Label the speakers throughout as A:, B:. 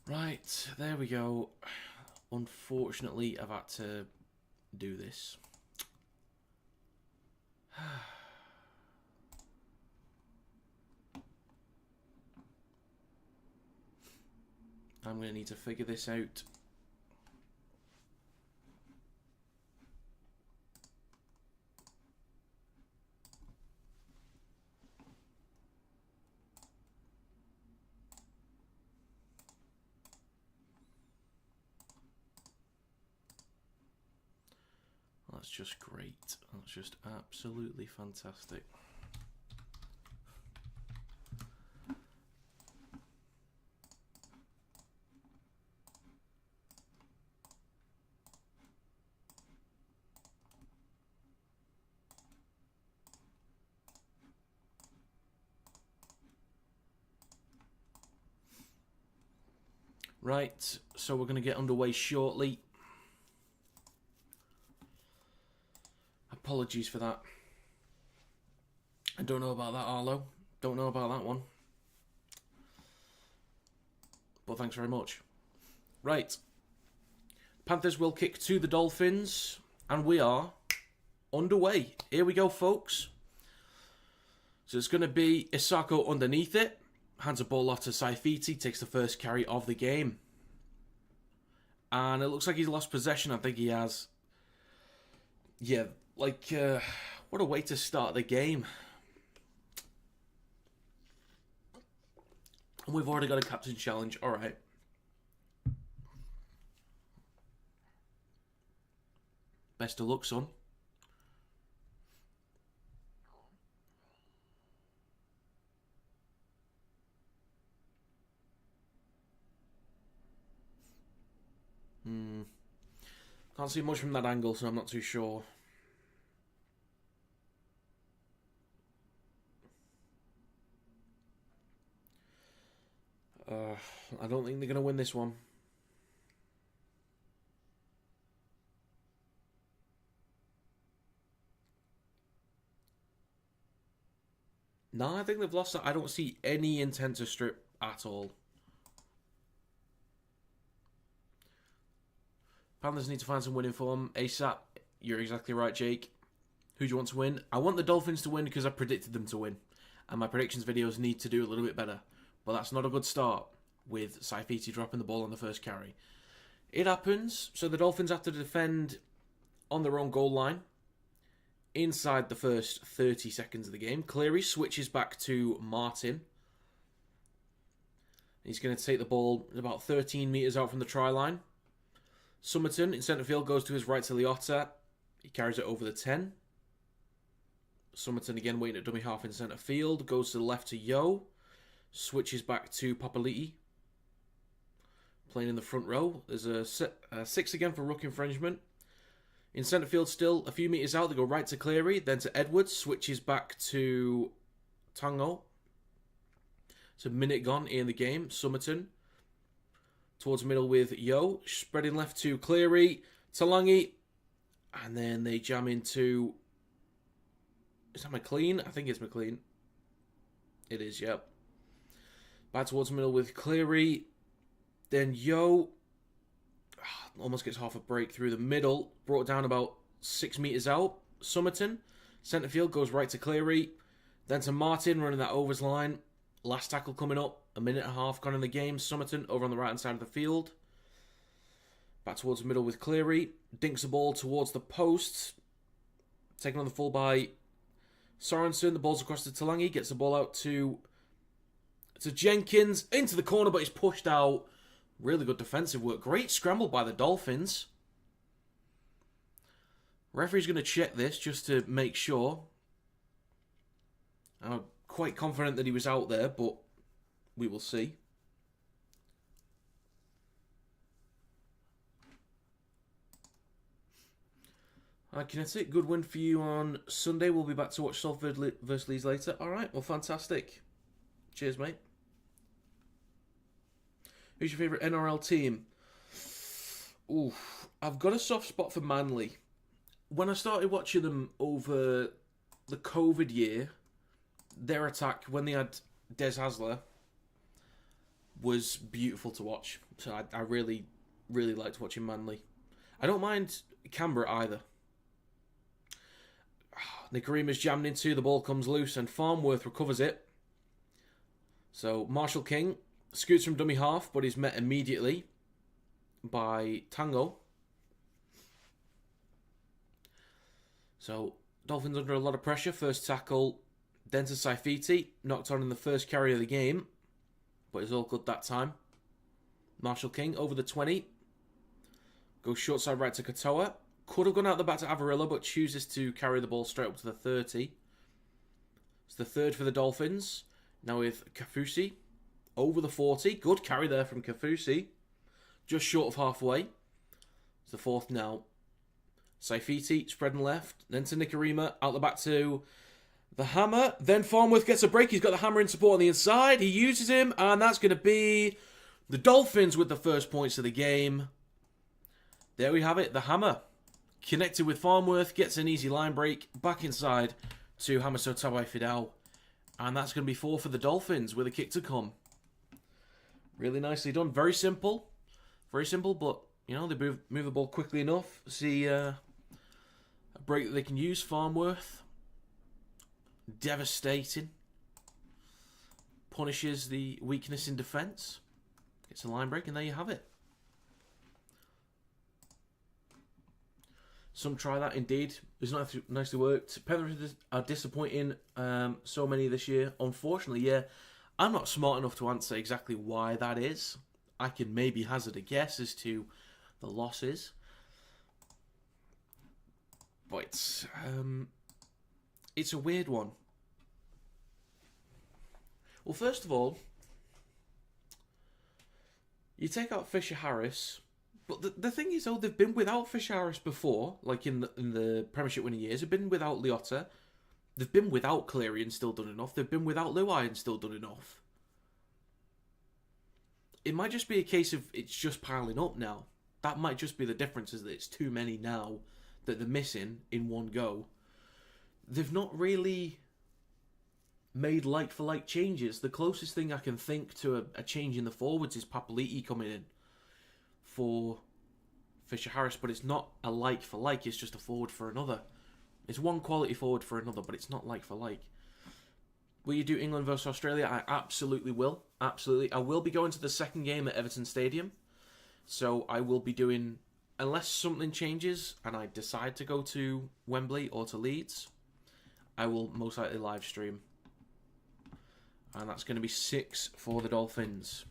A: Right, there we go. Unfortunately, I've had to do this. I'm going to need to figure this out. That's just great. That's just absolutely fantastic. Right, so we're going to get underway shortly. Apologies for that. I don't know about that, Arlo. Don't know about that one. But thanks very much. Right. Panthers will kick to the Dolphins. And we are underway. Here we go, folks. So it's going to be Isako underneath it. Hands a ball off to Saifiti. Takes the first carry of the game. And it looks like he's lost possession. I think he has. Yeah, like, what a way to start the game. And we've already got a captain challenge. All right. Best of luck, son. Can't see much from that angle, so I'm not too sure. I don't think they're going to win this one. No, I think they've lost that. I don't see any intent to strip at all. Panthers need to find some winning form ASAP. You're exactly right, Jake. Who do you want to win? I want the Dolphins to win because I predicted them to win. And my predictions videos need to do a little bit better. But that's not a good start with Saifiti dropping the ball on the first carry. It happens. So the Dolphins have to defend on their own goal line inside the first 30 seconds of the game. Cleary switches back to Martin. He's going to take the ball about 13 metres out from the try line. Somerton in centre field goes to his right to Liotta. He carries it over the 10. Somerton again waiting at dummy half in centre field. Goes to the left to Yo. Switches back to Papali'i. Playing in the front row. There's a 6 again for ruck infringement. In centre field still, a few metres out, they go right to Cleary. Then to Edwards. Switches back to Tango. It's a minute gone in the game. Somerton towards the middle with Yo. Spreading left to Cleary. Talangi. And then they jam into... Is that McLean? I think it's McLean. It is, yep. Back towards the middle with Cleary. Then Yo. Almost gets half a break through the middle. Brought down about 6 metres out. Somerton. Centre field goes right to Cleary. Then to Martin running that overs line. Last tackle coming up. A minute and a half gone in the game. Somerton over on the right hand side of the field. Back towards the middle with Cleary. Dinks the ball towards the post. Taken on the full by Sorensen. The ball's across to Talangi. Gets the ball out to Jenkins. Into the corner, but he's pushed out. Really good defensive work. Great scramble by the Dolphins. Referee's going to check this just to make sure. I'm quite confident that he was out there, but we will see. Kinetic, good win for you on Sunday. We'll be back to watch Salford versus Leeds later. Alright, well, fantastic. Cheers, mate. Who's your favourite NRL team? Ooh, I've got a soft spot for Manly. When I started watching them over the COVID year, their attack, when they had Des Hasler, was beautiful to watch. So I really, really liked watching Manly. I don't mind Canberra either. Nikorima's jammed into, the ball comes loose, and Farnworth recovers it. So Marshall King scoots from dummy half, but is met immediately by Tango. So Dolphins under a lot of pressure. First tackle, then to Saifiti. Knocked on in the first carry of the game, but it's all good that time. Marshall King over the 20. Goes short side right to Katoa. Could have gone out the back to Avarilla, but chooses to carry the ball straight up to the 30. It's the third for the Dolphins. Now with Kafusi over the 40. Good carry there from Kafusi. Just short of halfway. It's the fourth now. Saifiti spreading left. Then to Nikorima. Out the back to the hammer. Then Farnworth gets a break. He's got the hammer in support on the inside. He uses him. And that's going to be the Dolphins with the first points of the game. There we have it. The hammer. Connected with Farnworth. Gets an easy line break. Back inside to Hamaso Tabai Fidel. And that's going to be 4 for the Dolphins with a kick to come. Really nicely done. Very simple. Very simple, but, you know, they move the ball quickly enough. See a break that they can use. Farnworth. Devastating. Punishes the weakness in defence. Gets a line break, and there you have it. Some try that, indeed. It's nicely worked. Penrith are disappointing so many this year. Unfortunately, yeah, I'm not smart enough to answer exactly why that is. I can maybe hazard a guess as to the losses. But it's a weird one. Well, first of all, you take out Fisher-Harris. But the thing is, though, they've been without Fisher-Harris before, like in the Premiership winning years. They've been without Liotta. They've been without Cleary and still done enough. They've been without Luai and still done enough. It might just be a case of it's just piling up now. That might just be the difference, is that it's too many now that they're missing in one go. They've not really made like-for-like changes. The closest thing I can think to a change in the forwards is Papali'i coming in for Fisher-Harris, but it's not a like-for-like, it's just a forward for another. It's one quality forward for another, but it's not like-for-like. Will you do England versus Australia? I absolutely will. Absolutely. I will be going to the second game at Everton Stadium, so I will be doing, unless something changes and I decide to go to Wembley or to Leeds, I will most likely live stream. And that's going to be 6 for the Dolphins.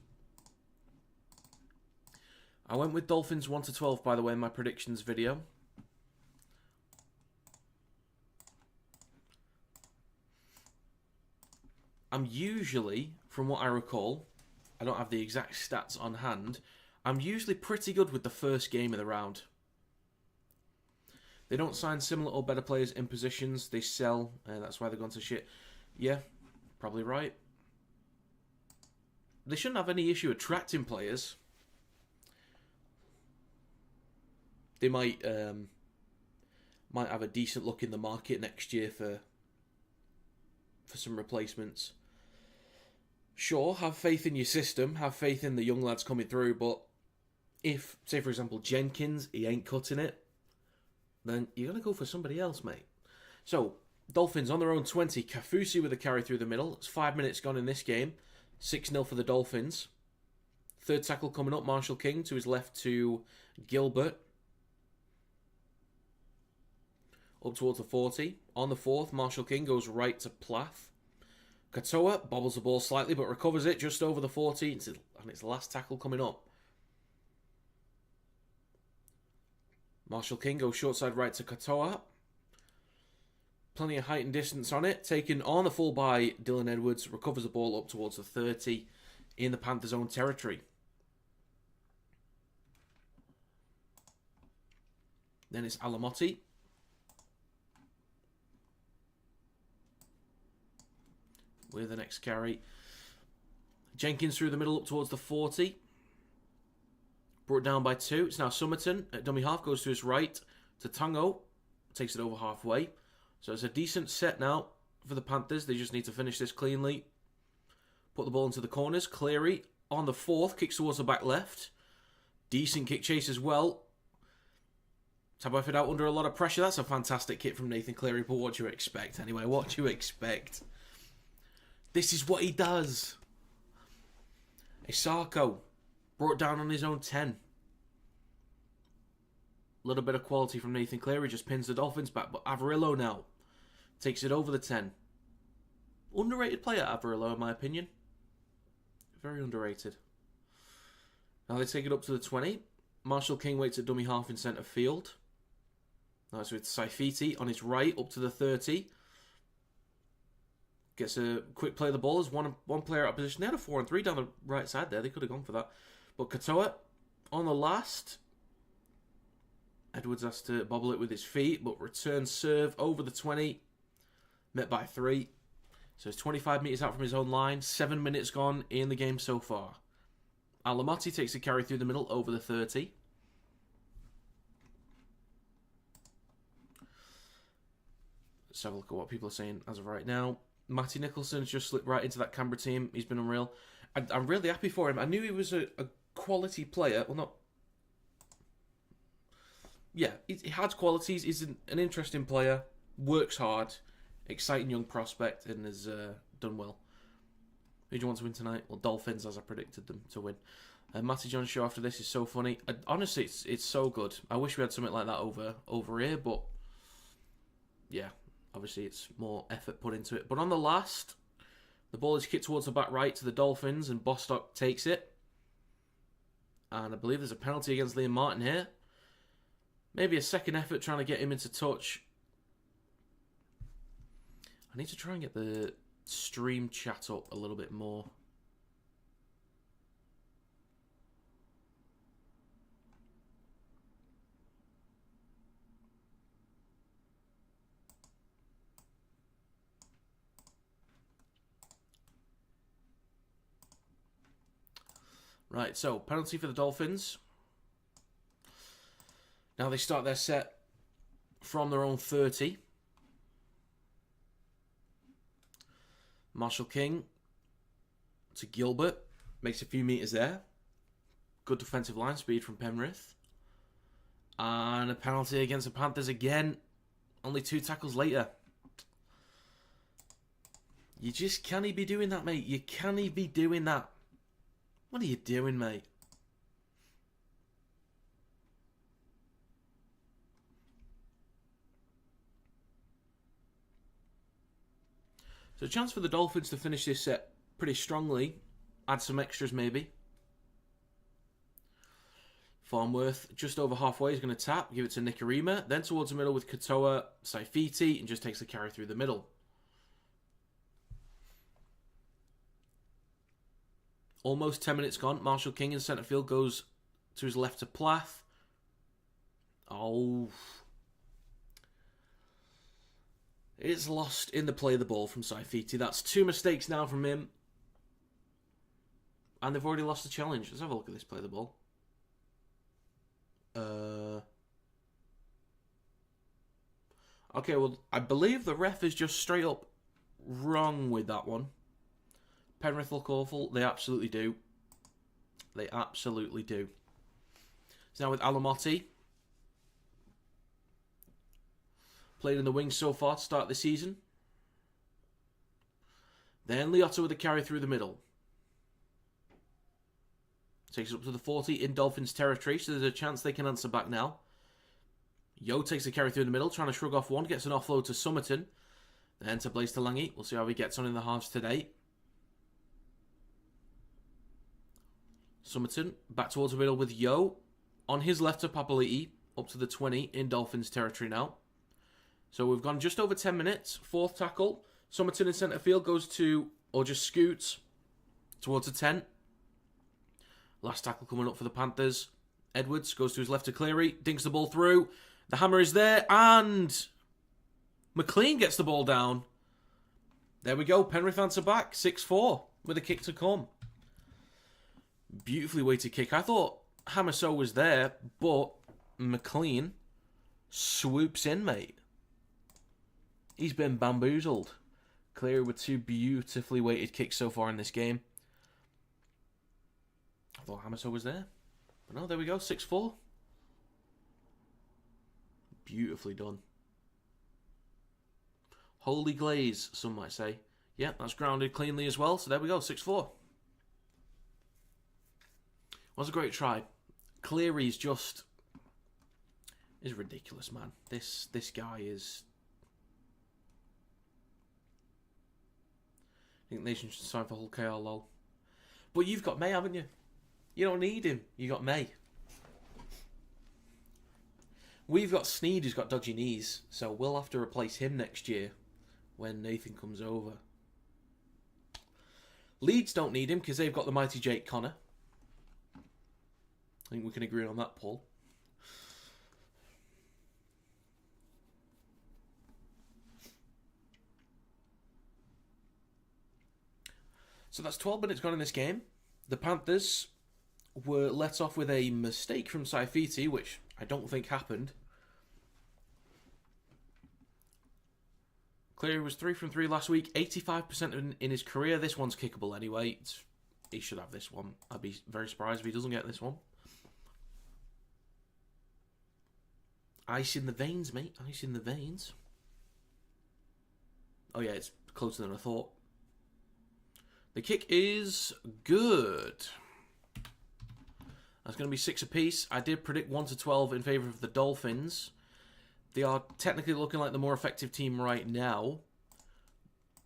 A: I went with Dolphins 1-12, by the way, in my predictions video. I'm usually, from what I recall, I don't have the exact stats on hand, I'm usually pretty good with the first game of the round. They don't sign similar or better players in positions, they sell, and that's why they've gone to shit. Yeah, probably right. They shouldn't have any issue attracting players. They might have a decent look in the market next year for some replacements. Sure, have faith in your system, have faith in the young lads coming through, but if, say for example, Jenkins, he ain't cutting it, then you're going to go for somebody else, mate. So, Dolphins on their own 20, Kafusi with a carry through the middle. It's 5 minutes gone in this game. 6-0 for the Dolphins. Third tackle coming up, Marshall King to his left to Gilbert. Up towards the 40. On the fourth, Marshall King goes right to Plath. Katoa bobbles the ball slightly but recovers it just over the 40. And it's the last tackle coming up. Marshall King goes short side right to Katoa. Plenty of height and distance on it. Taken on the full by Dylan Edwards. Recovers the ball up towards the 30 in the Panthers' own territory. Then it's Alamotti. With the next carry. Jenkins through the middle up towards the 40. Brought down by 2. It's now Somerton at dummy half. Goes to his right to Tango. Takes it over halfway. So it's a decent set now for the Panthers. They just need to finish this cleanly. Put the ball into the corners. Cleary on the fourth, kicks towards the back left. Decent kick chase as well. Tab out under a lot of pressure. That's a fantastic kick from Nathan Cleary, but what do you expect anyway? What do you expect? This is what he does. Isako brought down on his own 10. A little bit of quality from Nathan Cleary, just pins the Dolphins back, but Averillo now takes it over the 10. Underrated player, Averillo, in my opinion. Very underrated. Now they take it up to the 20. Marshall King waits at dummy half in centre field. Now it's with Saifiti on his right, up to the 30. Gets a quick play of the ball as one player out of position. They had a 4-3 down the right side there. They could have gone for that. But Katoa on the last. Edwards has to bobble it with his feet, but return serve over the 20. Met by 3. So it's 25 metres out from his own line. 7 minutes gone in the game so far. Alamotti takes a carry through the middle over the 30. Let's have a look at what people are saying as of right now. Matty Nicholson's just slipped right into that Canberra team. He's been unreal. I'm really happy for him. I knew he was a quality player. Well, not... Yeah, he has qualities. He's an interesting player. Works hard. Exciting young prospect and has done well. Who do you want to win tonight? Well, Dolphins, as I predicted them to win. Matty John's show after this is so funny. Honestly, it's so good. I wish we had something like that over here, but... Yeah. Obviously, it's more effort put into it. But on the last, the ball is kicked towards the back right to the Dolphins, and Bostock takes it. And I believe there's a penalty against Liam Martin here. Maybe a second effort trying to get him into touch. I need to try and get the stream chat up a little bit more. Right, so penalty for the Dolphins. Now they start their set from their own 30. Marshall King to Gilbert. Makes a few metres there. Good defensive line speed from Penrith. And a penalty against the Panthers again. Only 2 tackles later. You just can't be doing that, mate. You can't be doing that. What are you doing, mate? So a chance for the Dolphins to finish this set pretty strongly. Add some extras maybe. Farnworth just over halfway is going to tap. Give it to Nikarima. Then towards the middle with Katoa, Saifiti. And just takes the carry through the middle. Almost 10 minutes gone. Marshall King in centre field goes to his left to Plath. Oh. It's lost in the play of the ball from Saifiti. That's 2 mistakes now from him. And they've already lost the challenge. Let's have a look at this play of the ball. Okay, well, I believe the ref is just straight up wrong with that one. Penrith look awful. They absolutely do. They absolutely do. So now with Alamotti. Played in the wings so far to start the season. Then Liotta with a carry through the middle. Takes it up to the 40 in Dolphins territory, so there's a chance they can answer back now. Yo takes the carry through the middle, trying to shrug off one, gets an offload to Somerton. Then to Blaise Talangi. We'll see how he gets on in the halves today. Somerton back towards the middle with Yo. On his left to Papali'i, up to the 20 in Dolphins territory now. So we've gone just over 10 minutes. 4th tackle. Somerton in centre field goes to, or just scoots towards the 10. Last tackle coming up for the Panthers. Edwards goes to his left to Cleary. Dinks the ball through. The hammer is there. And McLean gets the ball down. There we go. Penrith answer back. 6-4 with a kick to come. Beautifully weighted kick. I thought Hamaso was there, but McLean swoops in, mate. He's been bamboozled. Cleary with 2 beautifully weighted kicks so far in this game. thought Hamiso was there. But no, there we go, 6-4. Beautifully done. Holy glaze, some might say. Yeah, that's grounded cleanly as well. So there we go, 6-4. Was a great try. Cleary's just is ridiculous, man. This guy is. I think Nation should sign for Hull KR, lol. But you've got May, haven't you? You don't need him. You got May. We've got Sneed, who's got dodgy knees, so we'll have to replace him next year when Nathan comes over. Leeds don't need him because they've got the mighty Jake Connor. I think we can agree on that, Paul. So that's 12 minutes gone in this game. The Panthers were let off with a mistake from Saifiti, which I don't think happened. Cleary was 3 from 3 last week, 85% in his career. This one's kickable anyway. He should have this one. I'd be very surprised if he doesn't get this one. Ice in the veins, mate. Ice in the veins. Oh yeah, it's closer than I thought. The kick is good. That's going to be 6 apiece. I did predict 1-12 in favour of the Dolphins. They are technically looking like the more effective team right now.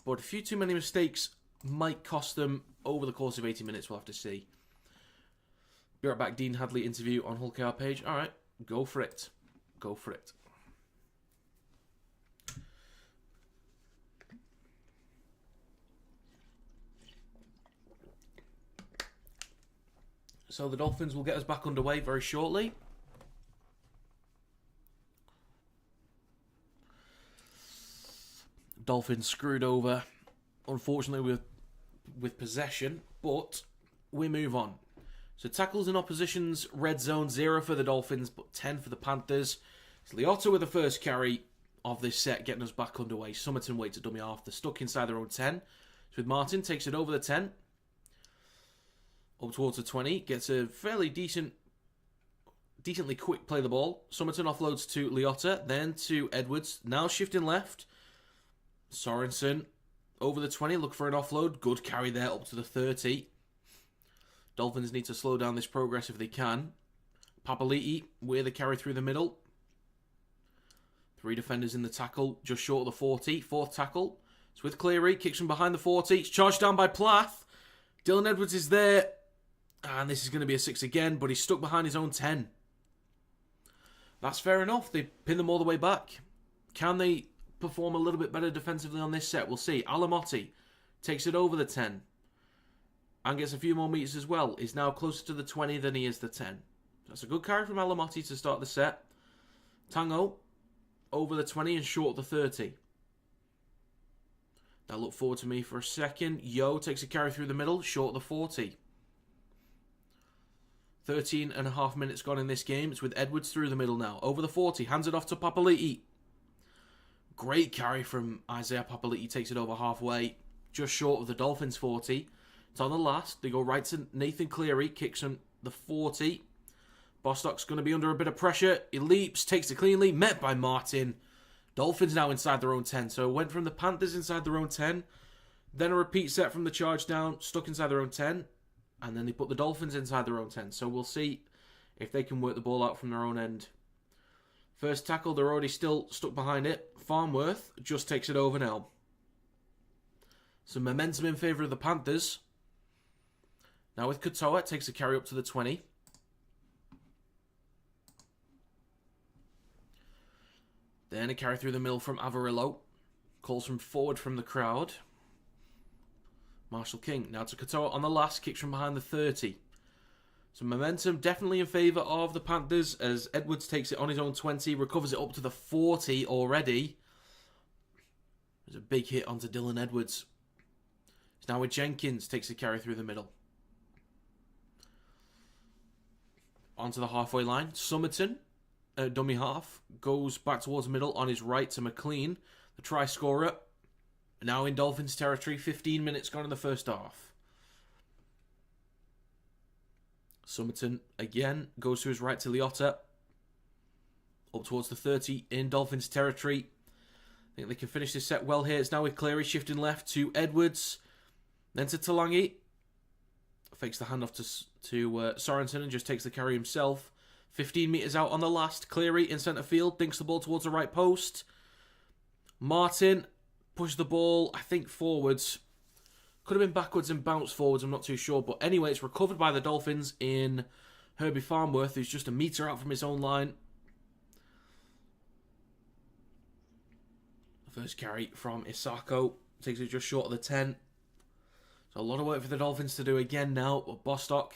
A: But a few too many mistakes might cost them over the course of 80 minutes. We'll have to see. Be right back. Dean Hadley interview on Hull KR page. All right, go for it. Go for it. So the Dolphins will get us back underway very shortly. Dolphins screwed over, unfortunately, with possession, but we move on. So tackles in opposition's red zone, 0 for the Dolphins, but 10 for the Panthers. It's Liotta with the first carry of this set, getting us back underway. Somerton waits a dummy half. They're stuck inside their own 10. So with Martin, takes it over the 10. Up towards the 20. Gets a fairly decently quick play of the ball. Somerton offloads to Liotta, then to Edwards. Now shifting left. Sorensen over the 20. Look for an offload. Good carry there up to the 30. Dolphins need to slow down this progress if they can. Papali'i with a carry through the middle. 3 defenders in the tackle, just short of the 40. Fourth tackle. It's with Cleary. Kicks from behind the 40. It's charged down by Plath. Dylan Edwards is there. And this is going to be a 6 again, but he's stuck behind his own 10. That's fair enough. They pin them all the way back. Can they perform a little bit better defensively on this set? We'll see. Alamotti takes it over the 10. And gets a few more meters as well. He's now closer to the 20 than he is the 10. That's a good carry from Alamotti to start the set. Tango over the 20 and short of the 30. Now look forward to me for a second. Yo takes a carry through the middle, short of the 40. 13.5 minutes gone in this game. It's with Edwards through the middle now. Over the 40. Hands it off to Papali'i. Great carry from Isaiah Papali'i. Takes it over halfway. Just short of the Dolphins 40. It's on the last. They go right to Nathan Cleary. Kicks from the 40. Bostock's going to be under a bit of pressure. He leaps. Takes it cleanly. Met by Martin. Dolphins now inside their own 10. So it went from the Panthers inside their own 10. Then a repeat set from the charge down. Stuck inside their own 10. And then they put the Dolphins inside their own 10. So we'll see if they can work the ball out from their own end. First tackle, they're already still stuck behind it. Farnworth just takes it over now. Some momentum in favour of the Panthers. Now with Katoa, takes a carry up to the 20. Then a carry through the middle from Avarillo. Calls from forward from the crowd. Marshall King. Now to Katoa on the last. Kicks from behind the 30. So momentum definitely in favour of the Panthers as Edwards takes it on his own 20. Recovers it up to the 40 already. There's a big hit onto Dylan Edwards. It's now with Jenkins. Takes a carry through the middle. Onto the halfway line. Somerton, dummy half, goes back towards the middle on his right to McLean, the try scorer. Now in Dolphins territory, 15 minutes gone in the first half. Somerton again goes to his right to Liotta. Up towards the 30 in Dolphins territory. I think they can finish this set well here. It's now with Cleary shifting left to Edwards. Then to Talangi. Fakes the handoff to Sorensen and just takes the carry himself. 15 metres out on the last. Cleary in centre field. Dinks the ball towards the right post. Martin pushes the ball, I think, forwards. Could have been backwards and bounced forwards, I'm not too sure. But anyway, it's recovered by the Dolphins in Herbie Farnworth, who's just a metre out from his own line. First carry from Isako. Takes it just short of the 10. So a lot of work for the Dolphins to do again now. But Bostock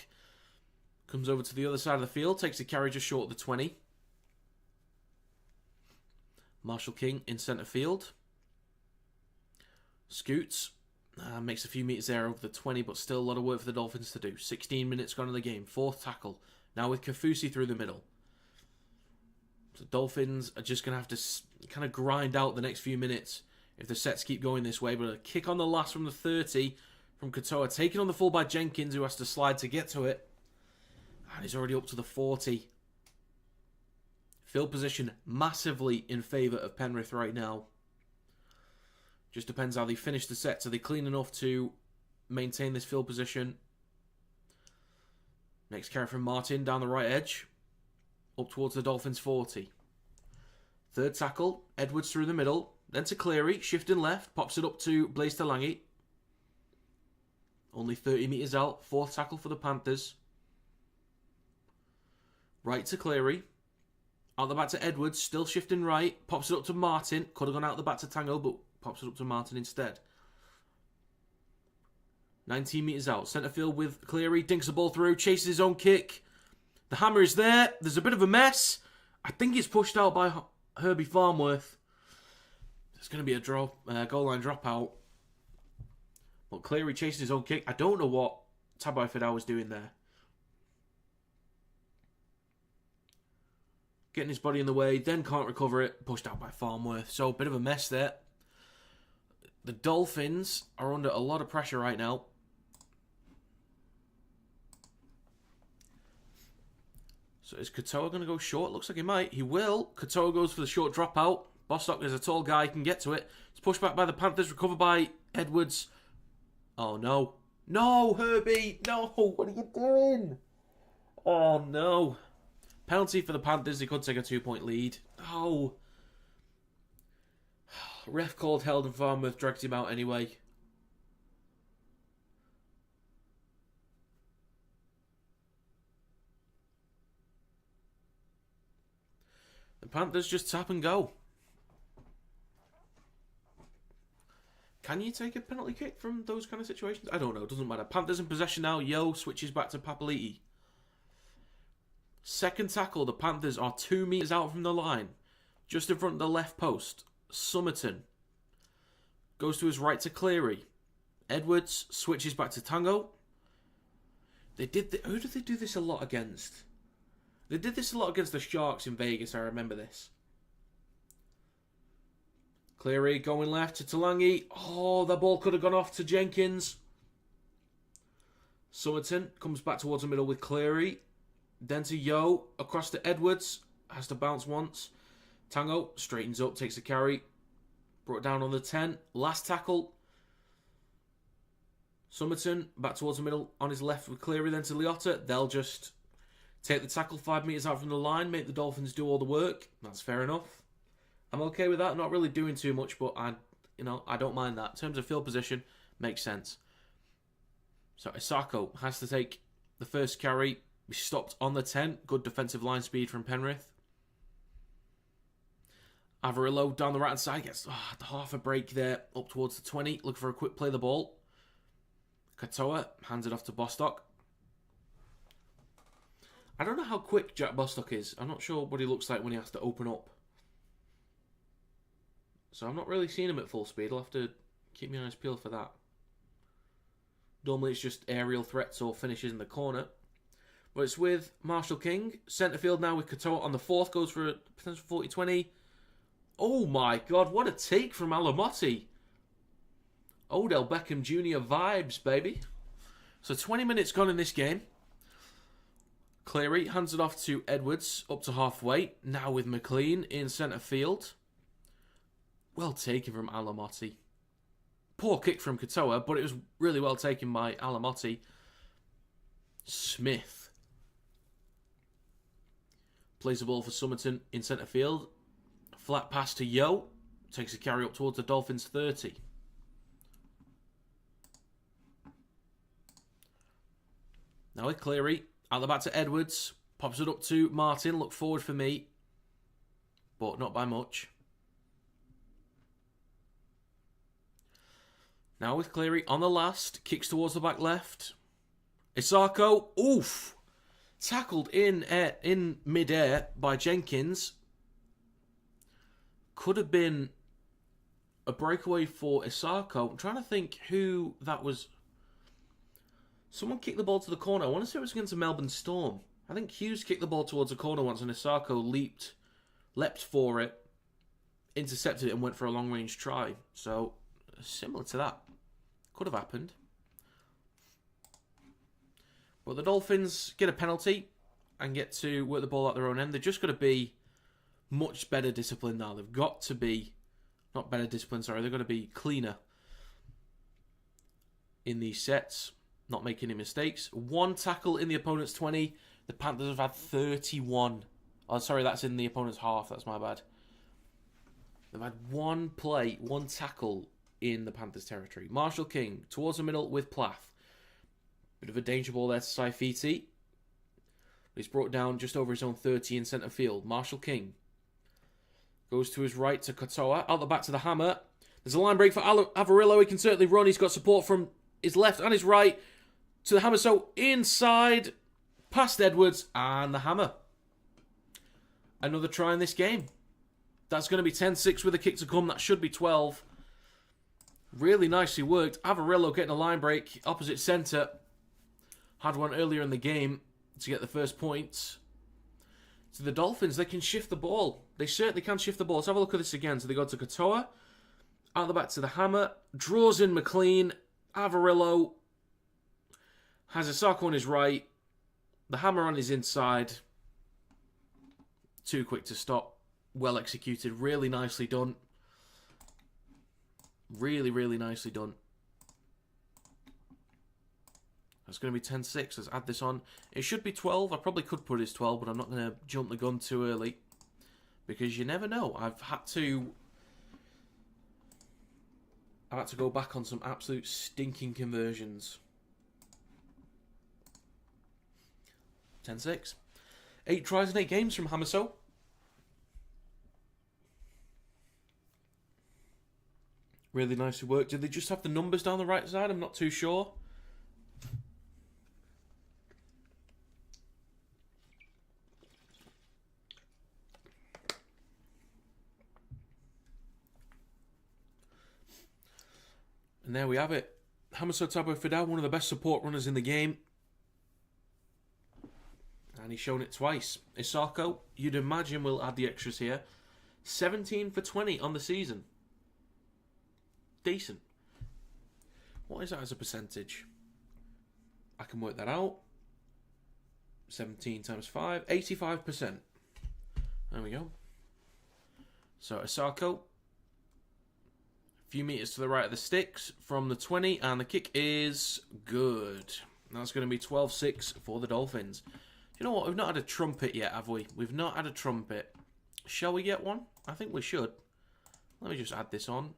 A: comes over to the other side of the field. Takes the carry just short of the 20. Marshall King in centre field. Scoots. Makes a few metres there over the 20, but still a lot of work for the Dolphins to do. 16 minutes gone in the game. Fourth tackle. Now with Kafusi through the middle. The Dolphins are just going to have to kind of grind out the next few minutes if the sets keep going this way. But a kick on the last from the 30 from Katoa. Taken on the full by Jenkins, who has to slide to get to it. And he's already up to the 40. Field position massively in favour of Penrith right now. Just depends how they finish the set. Are they clean enough to maintain this field position? Next carry from Martin down the right edge. Up towards the Dolphins 40. Third tackle. Edwards through the middle. Then to Cleary. Shifting left. Pops it up to Blaise Talangi. Only 30 metres out. Fourth tackle for the Panthers. Right to Cleary. Out the back to Edwards. Still shifting right. Pops it up to Martin. Could have gone out the back to Tango, but pops it up to Martin instead. 19 metres out. Centre field with Cleary. Dinks the ball through. Chases his own kick. The hammer is there. There's a bit of a mess. I think it's pushed out by Herbie Farnworth. There's going to be a goal line dropout. But Cleary chases his own kick. I don't know what Tabai Fidau was doing there. Getting his body in the way, then can't recover it. Pushed out by Farnworth. So a bit of a mess there. The Dolphins are under a lot of pressure right now. So is Katoa going to go short? Looks like he might. He will. Katoa goes for the short dropout. Bostock is a tall guy. He can get to it. It's pushed back by the Panthers. Recovered by Edwards. Oh, no. No, Herbie. No. What are you doing? Oh, no. Penalty for the Panthers. They could take a 2-point lead. Oh. Ref called held and Farnworth dragged him out anyway. The Panthers just tap and go. Can you take a penalty kick from those kind of situations? I don't know. It doesn't matter. Panthers in possession now. Yo switches back to Papali'i. Second tackle. The Panthers are 2 metres out from the line. Just in front of the left post. Somerton goes to his right to Cleary. Edwards switches back to Tango. Who did they do this a lot against? They did this a lot against the Sharks in Vegas, I remember this. Cleary going left to Talangi. Oh, the ball could have gone off to Jenkins. Somerton comes back towards the middle with Cleary. Then to Yo, across to Edwards. Has to bounce once. Tango straightens up, takes a carry. Brought down on the 10. Last tackle. Somerton back towards the middle on his left with Cleary. Then to Liotta. They'll just take the tackle 5 metres out from the line. Make the Dolphins do all the work. That's fair enough. I'm okay with that. I'm not really doing too much, but I don't mind that. In terms of field position, makes sense. So Isako has to take the first carry. We stopped on the 10. Good defensive line speed from Penrith. Avarillo down the right hand side gets half a break there up towards the 20. Looking for a quick play of the ball. Katoa hands it off to Bostock. I don't know how quick Jack Bostock is. I'm not sure what he looks like when he has to open up. So I'm not really seeing him at full speed. I'll have to keep my eyes peeled for that. Normally it's just aerial threats or finishes in the corner. But it's with Marshall King. Centre field now with Katoa on the fourth. Goes for a potential 40-20. Oh my God, what a take from Alamotti. Odell Beckham Jr. vibes, baby. So 20 minutes gone in this game. Cleary hands it off to Edwards, up to halfway. Now with McLean in centre field. Well taken from Alamotti. Poor kick from Katoa, but it was really well taken by Alamotti. Smith plays the ball for Somerton in centre field. Flat pass to Yo. Takes a carry up towards the Dolphins 30. Now with Cleary. Out the back to Edwards. Pops it up to Martin. Look forward for me. But not by much. Now with Cleary on the last. Kicks towards the back left. Isako. Oof. Tackled in mid-air by Jenkins. Could have been a breakaway for Isako. I'm trying to think who that was. Someone kicked the ball to the corner. I want to say it was against the Melbourne Storm. I think Hughes kicked the ball towards the corner once and Isako leapt for it, intercepted it and went for a long-range try. So, similar to that. Could have happened. But the Dolphins get a penalty and get to work the ball at their own end. They're just got to be much better disciplined now. They've got to be, not better disciplined, sorry, they've got to be cleaner in these sets. Not making any mistakes. One tackle in the opponent's 20. The Panthers have had 31. Oh, sorry, that's in the opponent's half. That's my bad. They've had one tackle in the Panthers' territory. Marshall King towards the middle with Plath. Bit of a danger ball there to Saifiti. He's brought down just over his own 30 in centre field. Marshall King goes to his right to Katoa. Out the back to the Hammer. There's a line break for Avarillo. He can certainly run. He's got support from his left and his right. To the Hammer, so inside, past Edwards, and the Hammer. Another try in this game. That's going to be 10-6 with a kick to come. That should be 12. Really nicely worked. Avarillo getting a line break, opposite centre. Had one earlier in the game to get the first points. To the Dolphins, they can shift the ball. They certainly can shift the ball. Let's have a look at this again. So they go to Katoa. Out the back to the Hammer. Draws in McLean. Avarillo has Isako on his right. The Hammer on his inside. Too quick to stop. Well executed. Really nicely done. Really, really nicely done. That's going to be 10-6. Let's add this on. It should be 12. I probably could put it as 12, but I'm not going to jump the gun too early. Because you never know. I've had to go back on some absolute stinking conversions. 10-6. 8 tries in 8 games from Hamaso. Really nicely worked. Did they just have the numbers down the right side? I'm not too sure. And there we have it. Hamaso Tabo Fidel, one of the best support runners in the game. And he's shown it twice. Isako, you'd imagine, will add the extras here. 17 for 20 on the season. Decent. What is that as a percentage? I can work that out. 17 times 5. 85%. There we go. So Isako. A few metres to the right of the sticks from the 20. And the kick is good. That's going to be 12-6 for the Dolphins. You know what? We've not had a trumpet yet, have we? We've not had a trumpet. Shall we get one? I think we should. Let me just add this on.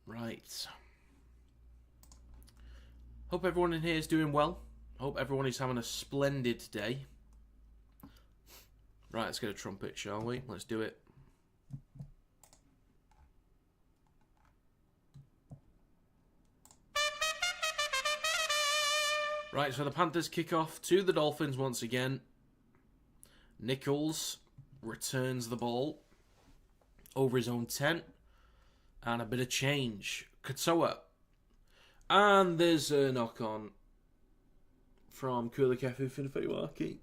A: Right. Hope everyone in here is doing well. Hope everyone is having a splendid day. Right, let's get a trumpet, shall we? Let's do it. Right, so the Panthers kick off to the Dolphins once again. Nichols returns the ball over his own 10. And a bit of change. Katoa. And there's a knock-on from Kulikefu Finifeiwaki.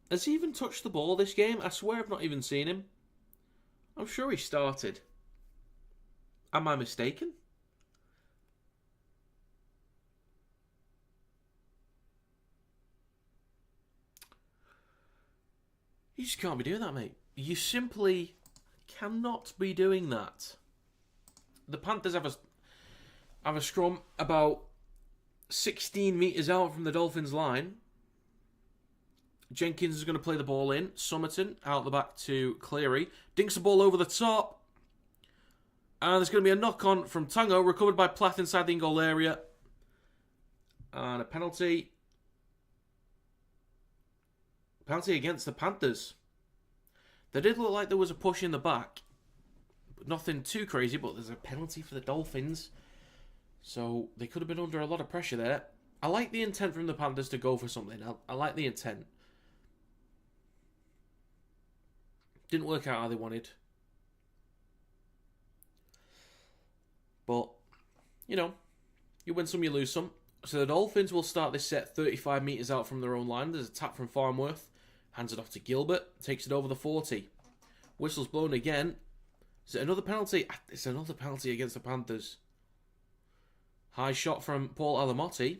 A: Has he even touched the ball this game? I swear I've not even seen him. I'm sure he started. Am I mistaken? You just can't be doing that, mate. You simply cannot be doing that. The Panthers have a scrum about 16 metres out from the Dolphins' line. Jenkins is going to play the ball in. Somerton out the back to Cleary. Dinks the ball over the top. And there's going to be a knock-on from Tango, recovered by Plath inside the in-goal area. And a penalty. Penalty against the Panthers. There did look like there was a push in the back. But nothing too crazy, but there's a penalty for the Dolphins. So they could have been under a lot of pressure there. I like the intent from the Panthers to go for something. I like the intent. Didn't work out how they wanted. But, you know, you win some, you lose some. So the Dolphins will start this set 35 metres out from their own line. There's a tap from Farnworth. Hands it off to Gilbert. Takes it over the 40. Whistle's blown again. Is it another penalty? It's another penalty against the Panthers. High shot from Paul Alamotti.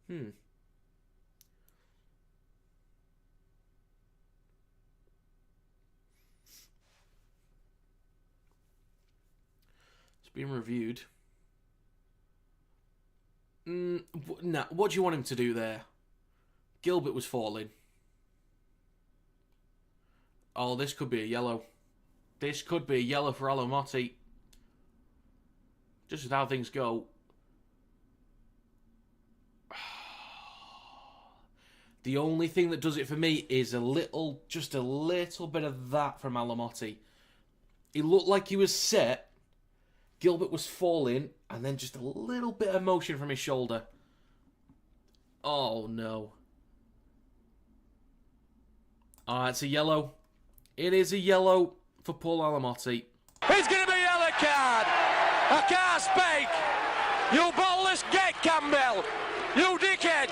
A: It's being reviewed. What do you want him to do there? Gilbert was falling. Oh, this could be a yellow. This could be a yellow for Alamotti. Just with how things go. The only thing that does it for me is just a little bit of that from Alamotti. He looked like he was set. Gilbert was falling, and then just a little bit of motion from his shoulder. Oh, no. It's a yellow. It is a yellow for Paul Alamotti.
B: It's going to be a yellow card. I can't speak. You ballless git, Campbell. You dickhead.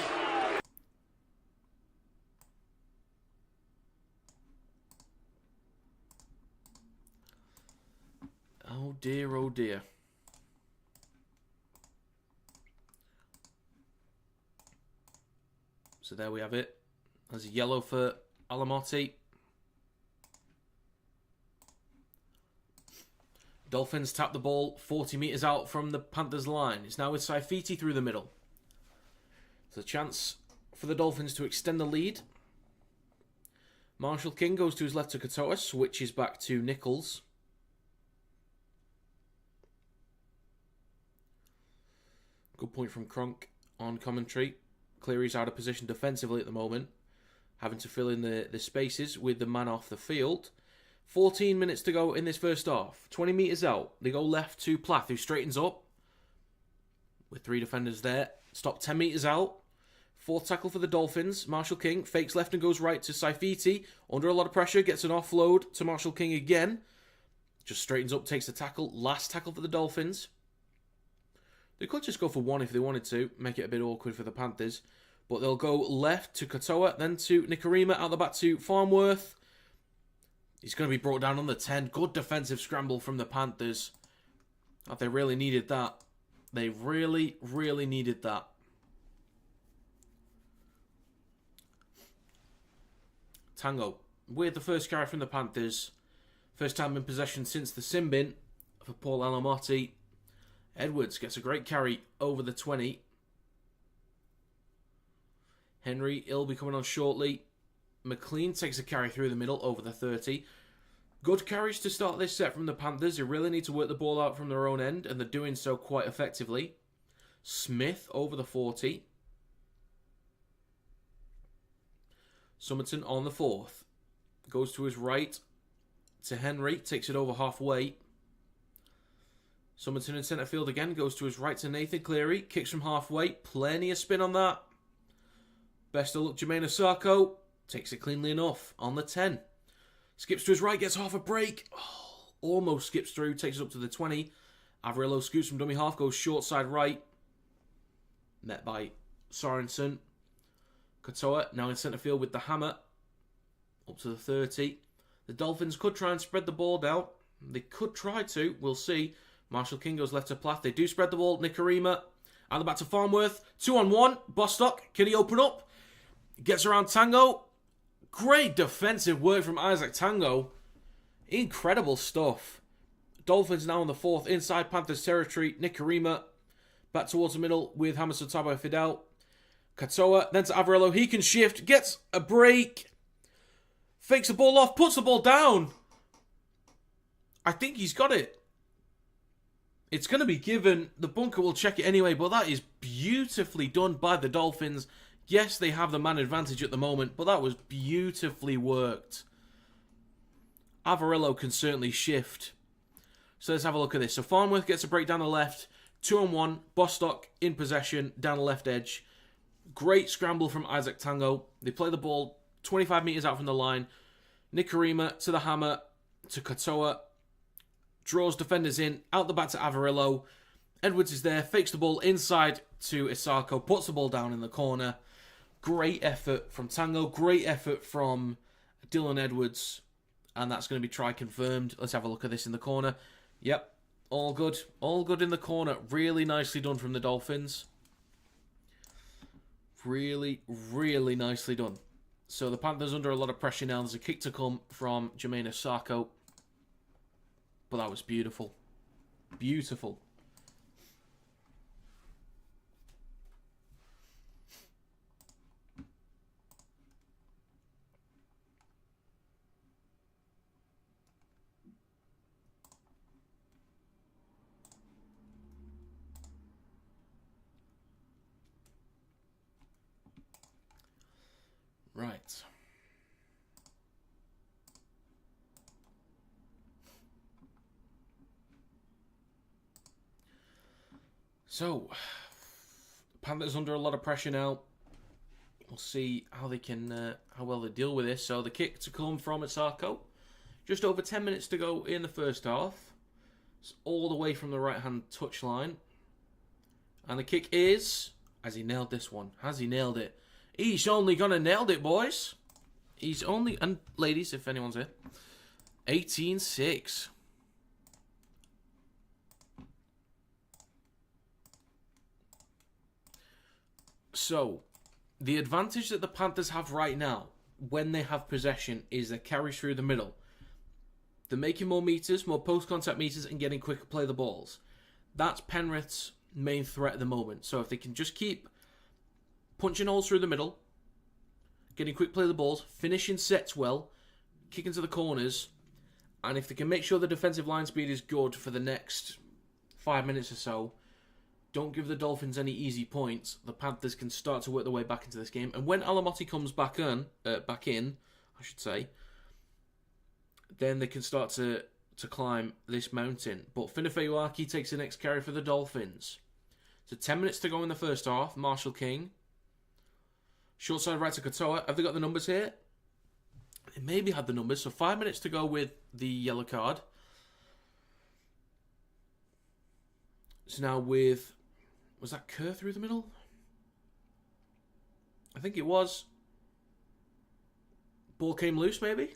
A: Oh dear, oh dear. So there we have it. There's a yellow for Alamotti. Dolphins tap the ball 40 metres out from the Panthers' line. It's now with Saifiti through the middle. There's a chance for the Dolphins to extend the lead. Marshall King goes to his left to Katoa, switches back to Nichols. Good point from Cronk on commentary. Cleary's out of position defensively at the moment, having to fill in the spaces with the man off the field. 14 minutes to go in this first half. 20 metres out. They go left to Plath, who straightens up with 3 defenders there. Stop 10 metres out. 4th tackle for the Dolphins. Marshall King fakes left and goes right to Saifiti. Under a lot of pressure, gets an offload to Marshall King again. Just straightens up, takes the tackle. Last tackle for the Dolphins. They could just go for one if they wanted to, make it a bit awkward for the Panthers. But they'll go left to Katoa, then to Nikarima, out the back to Farnworth. He's going to be brought down on the 10. Good defensive scramble from the Panthers. They really needed that. They really, really needed that. Tango with the first carry from the Panthers. First time in possession since the sin bin for Paul Alamotti. Edwards gets a great carry over the 20. Henry, he'll be coming on shortly. McLean takes a carry through the middle over the 30. Good carries to start this set from the Panthers. They really need to work the ball out from their own end, and they're doing so quite effectively. Smith over the 40. Somerton on the 4th. Goes to his right to Henry. Takes it over halfway. Somerton in centre field again. Goes to his right to Nathan Cleary. Kicks from halfway. Plenty of spin on that. Best of luck, Jermaine Osako. Takes it cleanly enough on the 10. Skips to his right. Gets half a break. Almost skips through. Takes it up to the 20. Averillo scoots from dummy half. Goes short side right. Met by Sorensen. Katoa now in centre field with the hammer. Up to the 30. The Dolphins could try and spread the ball down. They could try to. We'll see. Marshall King goes left to Plath. They do spread the ball. Nikarima. Out the back to Farnworth. 2-on-1. Bostock. Can he open up? Gets around Tango. Great defensive work from Isaac Tango. Incredible stuff. Dolphins now on the 4th. Inside Panthers territory. Nikarima. Back towards the middle with Hamilton Tabo Fidel. Katoa. Then to Avarello. He can shift. Gets a break. Fakes the ball off. Puts the ball down. I think he's got it. It's going to be given. The bunker will check it anyway, but that is beautifully done by the Dolphins. Yes, they have the man advantage at the moment, but that was beautifully worked. Avarello can certainly shift. So let's have a look at this. So Farnworth gets a break down the left. 2-on-1. Bostock in possession down the left edge. Great scramble from Isaac Tango. They play the ball 25 metres out from the line. Nikarima to the hammer to Katoa. Draws defenders in. Out the back to Avarello. Edwards is there. Fakes the ball inside to Isako. Puts the ball down in the corner. Great effort from Tango. Great effort from Dylan Edwards. And that's going to be try confirmed. Let's have a look at this in the corner. Yep. All good. All good in the corner. Really nicely done from the Dolphins. Really, really nicely done. So the Panthers under a lot of pressure now. There's a kick to come from Jermaine Isako. But that was beautiful. Beautiful. Right. So, Panthers under a lot of pressure now. We'll see how they can, how well they deal with this. So the kick to come from Isako. Just over 10 minutes to go in the first half. It's all the way from the right-hand touchline. And the kick is... Has he nailed this one? Has he nailed it? He's only gonna nailed it, boys. He's only... And ladies, if anyone's here. 18-6. So, the advantage that the Panthers have right now, when they have possession, is they carry through the middle. They're making more meters, more post-contact meters, and getting quicker play the balls. That's Penrith's main threat at the moment. So if they can just keep punching holes through the middle, getting quick play the balls, finishing sets well, kicking to the corners, and if they can make sure the defensive line speed is good for the next 5 minutes or so, don't give the Dolphins any easy points. The Panthers can start to work their way back into this game. And when Alamotti comes back in, then they can start to climb this mountain. But Finifeuaki takes the next carry for the Dolphins. So 10 minutes to go in the first half. Marshall King. Short side right to Katoa. Have they got the numbers here? They maybe had the numbers. So 5 minutes to go with the yellow card. So now with... Was that Kerr through the middle? I think it was. Ball came loose, maybe?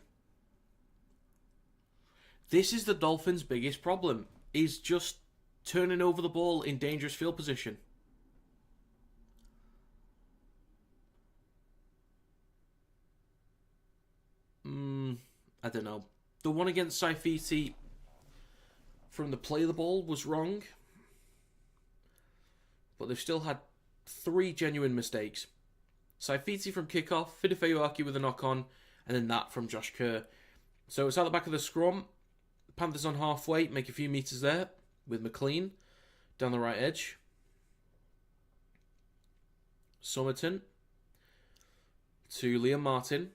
A: This is the Dolphins' biggest problem. Is just turning over the ball in dangerous field position. I don't know. The one against Saifiti from the play of the ball was wrong. But they've still had 3 genuine mistakes. Saifiti from kickoff, Fidifeuaki with a knock-on, and then that from Josh Kerr. So it's out the back of the scrum. Panthers on halfway, make a few meters there with McLean down the right edge. Somerton to Liam Martin.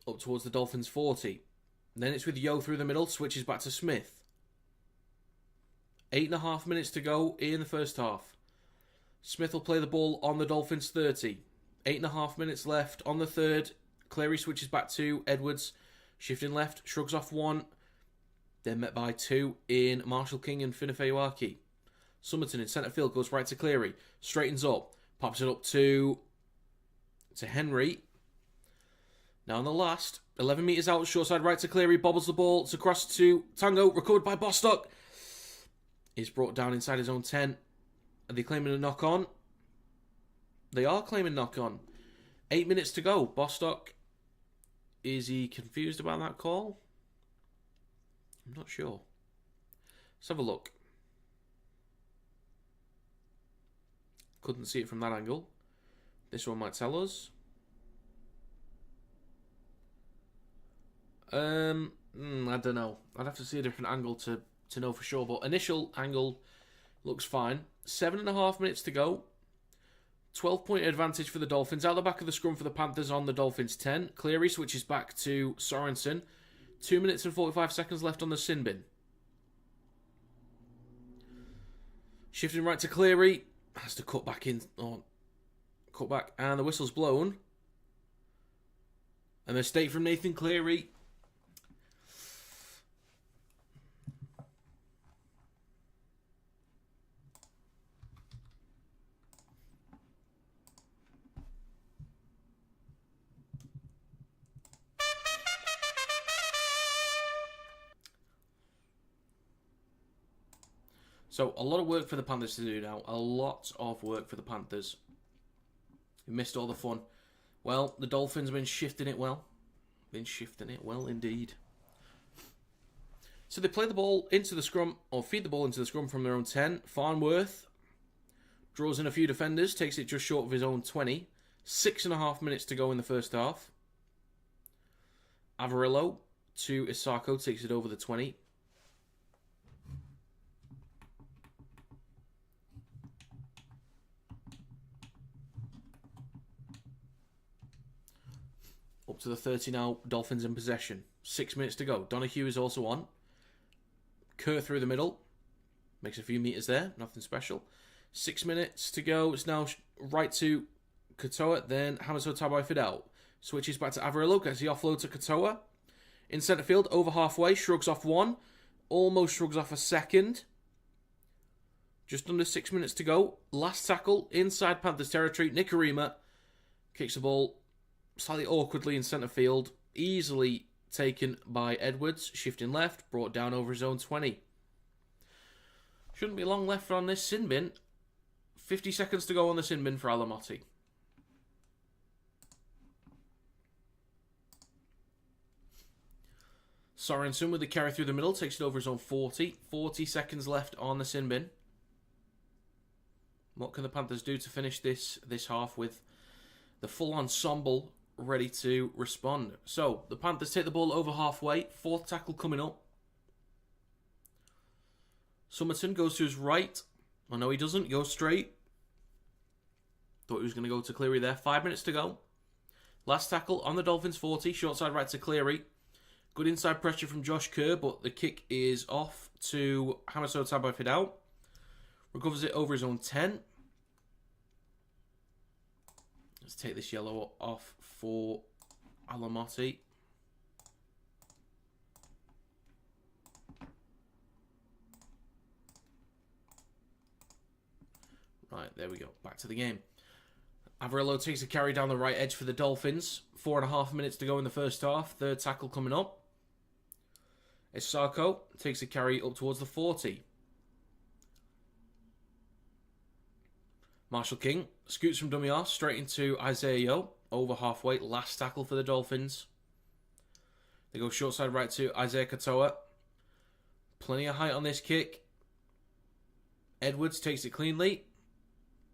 A: Up towards the Dolphins 40. Then it's with Yo through the middle, switches back to Smith. 8.5 minutes to go in the first half. Smith will play the ball on the Dolphins 30. 8.5 minutes left on the third. Cleary switches back to Edwards. Shifting left, shrugs off 1. Then met by 2 in Marshall King and Finifeuaki. Somerton in centre field goes right to Cleary. Straightens up. Pops it up to Henry. Now on the last, 11 metres out, short side right to Cleary, bobbles the ball, it's across to Tango, recovered by Bostock. He's brought down inside his own 10. Are they claiming a knock-on? They are claiming knock-on. 8 minutes to go. Bostock, is he confused about that call? I'm not sure. Let's have a look. Couldn't see it from that angle. This one might tell us. I don't know. I'd have to see a different angle to know for sure. But initial angle looks fine. 7.5 minutes to go. 12-point advantage for the Dolphins. Out the back of the scrum for the Panthers on the Dolphins 10. Cleary switches back to Sorensen. 2 minutes and 45 seconds left on the sin bin. Shifting right to Cleary. Has to cut back in. Oh, cut back. And the whistle's blown. A mistake from Nathan Cleary. So, a lot of work for the Panthers to do now. A lot of work for the Panthers. We missed all the fun. Well, the Dolphins have been shifting it well. Been shifting it well indeed. So they play the ball into the scrum, or feed the ball into the scrum from their own 10. Farnworth draws in a few defenders, takes it just short of his own 20. 6.5 minutes to go in the first half. Averillo to Isako, takes it over the 20. Up to the 30 now, Dolphins in possession. 6 minutes to go. Donahue is also on. Kerr through the middle. Makes a few metres there. Nothing special. 6 minutes to go. It's now right to Katoa. Then Hamaso Tabai Fidel. Switches back to Averillo. Gets the offload to Katoa. In centre field, over halfway. Shrugs off one. Almost shrugs off a second. Just under 6 minutes to go. Last tackle inside Panthers territory. Nikarima kicks the ball slightly awkwardly in centre field. Easily taken by Edwards. Shifting left. Brought down over his own 20. Shouldn't be long left on this sin bin. 50 seconds to go on the sin bin for Alamotti. Sorensen with the carry through the middle. Takes it over his own 40. 40 seconds left on the sin bin. What can the Panthers do to finish this half with the full ensemble ready to respond? So, the Panthers take the ball over halfway. Fourth tackle coming up. Somerton goes to his right. Oh, no, he doesn't. Goes straight. Thought he was going to go to Cleary there. 5 minutes to go. Last tackle on the Dolphins 40. Short side right to Cleary. Good inside pressure from Josh Kerr, but the kick is off to Hamaso Tabai Fidel. Recovers it over his own 10. Let's take this yellow off for Alamotti. Right, there we go. Back to the game. Averillo takes a carry down the right edge for the Dolphins. 4.5 minutes to go in the first half. Third tackle coming up. Isako takes a carry up towards the 40. Marshall King scoots from dummy half straight into Isaiah Yo. Over halfway. Last tackle for the Dolphins. They go short side right to Isaiah Katoa. Plenty of height on this kick. Edwards takes it cleanly.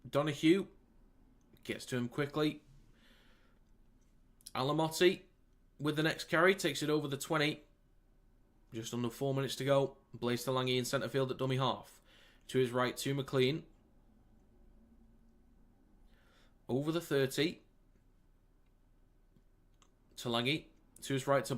A: Donahue gets to him quickly. Alamotti with the next carry takes it over the 20. Just under 4 minutes to go. Blaze Talangi in centre field at dummy half. To his right to McLean. Over the 30. Talangi to his right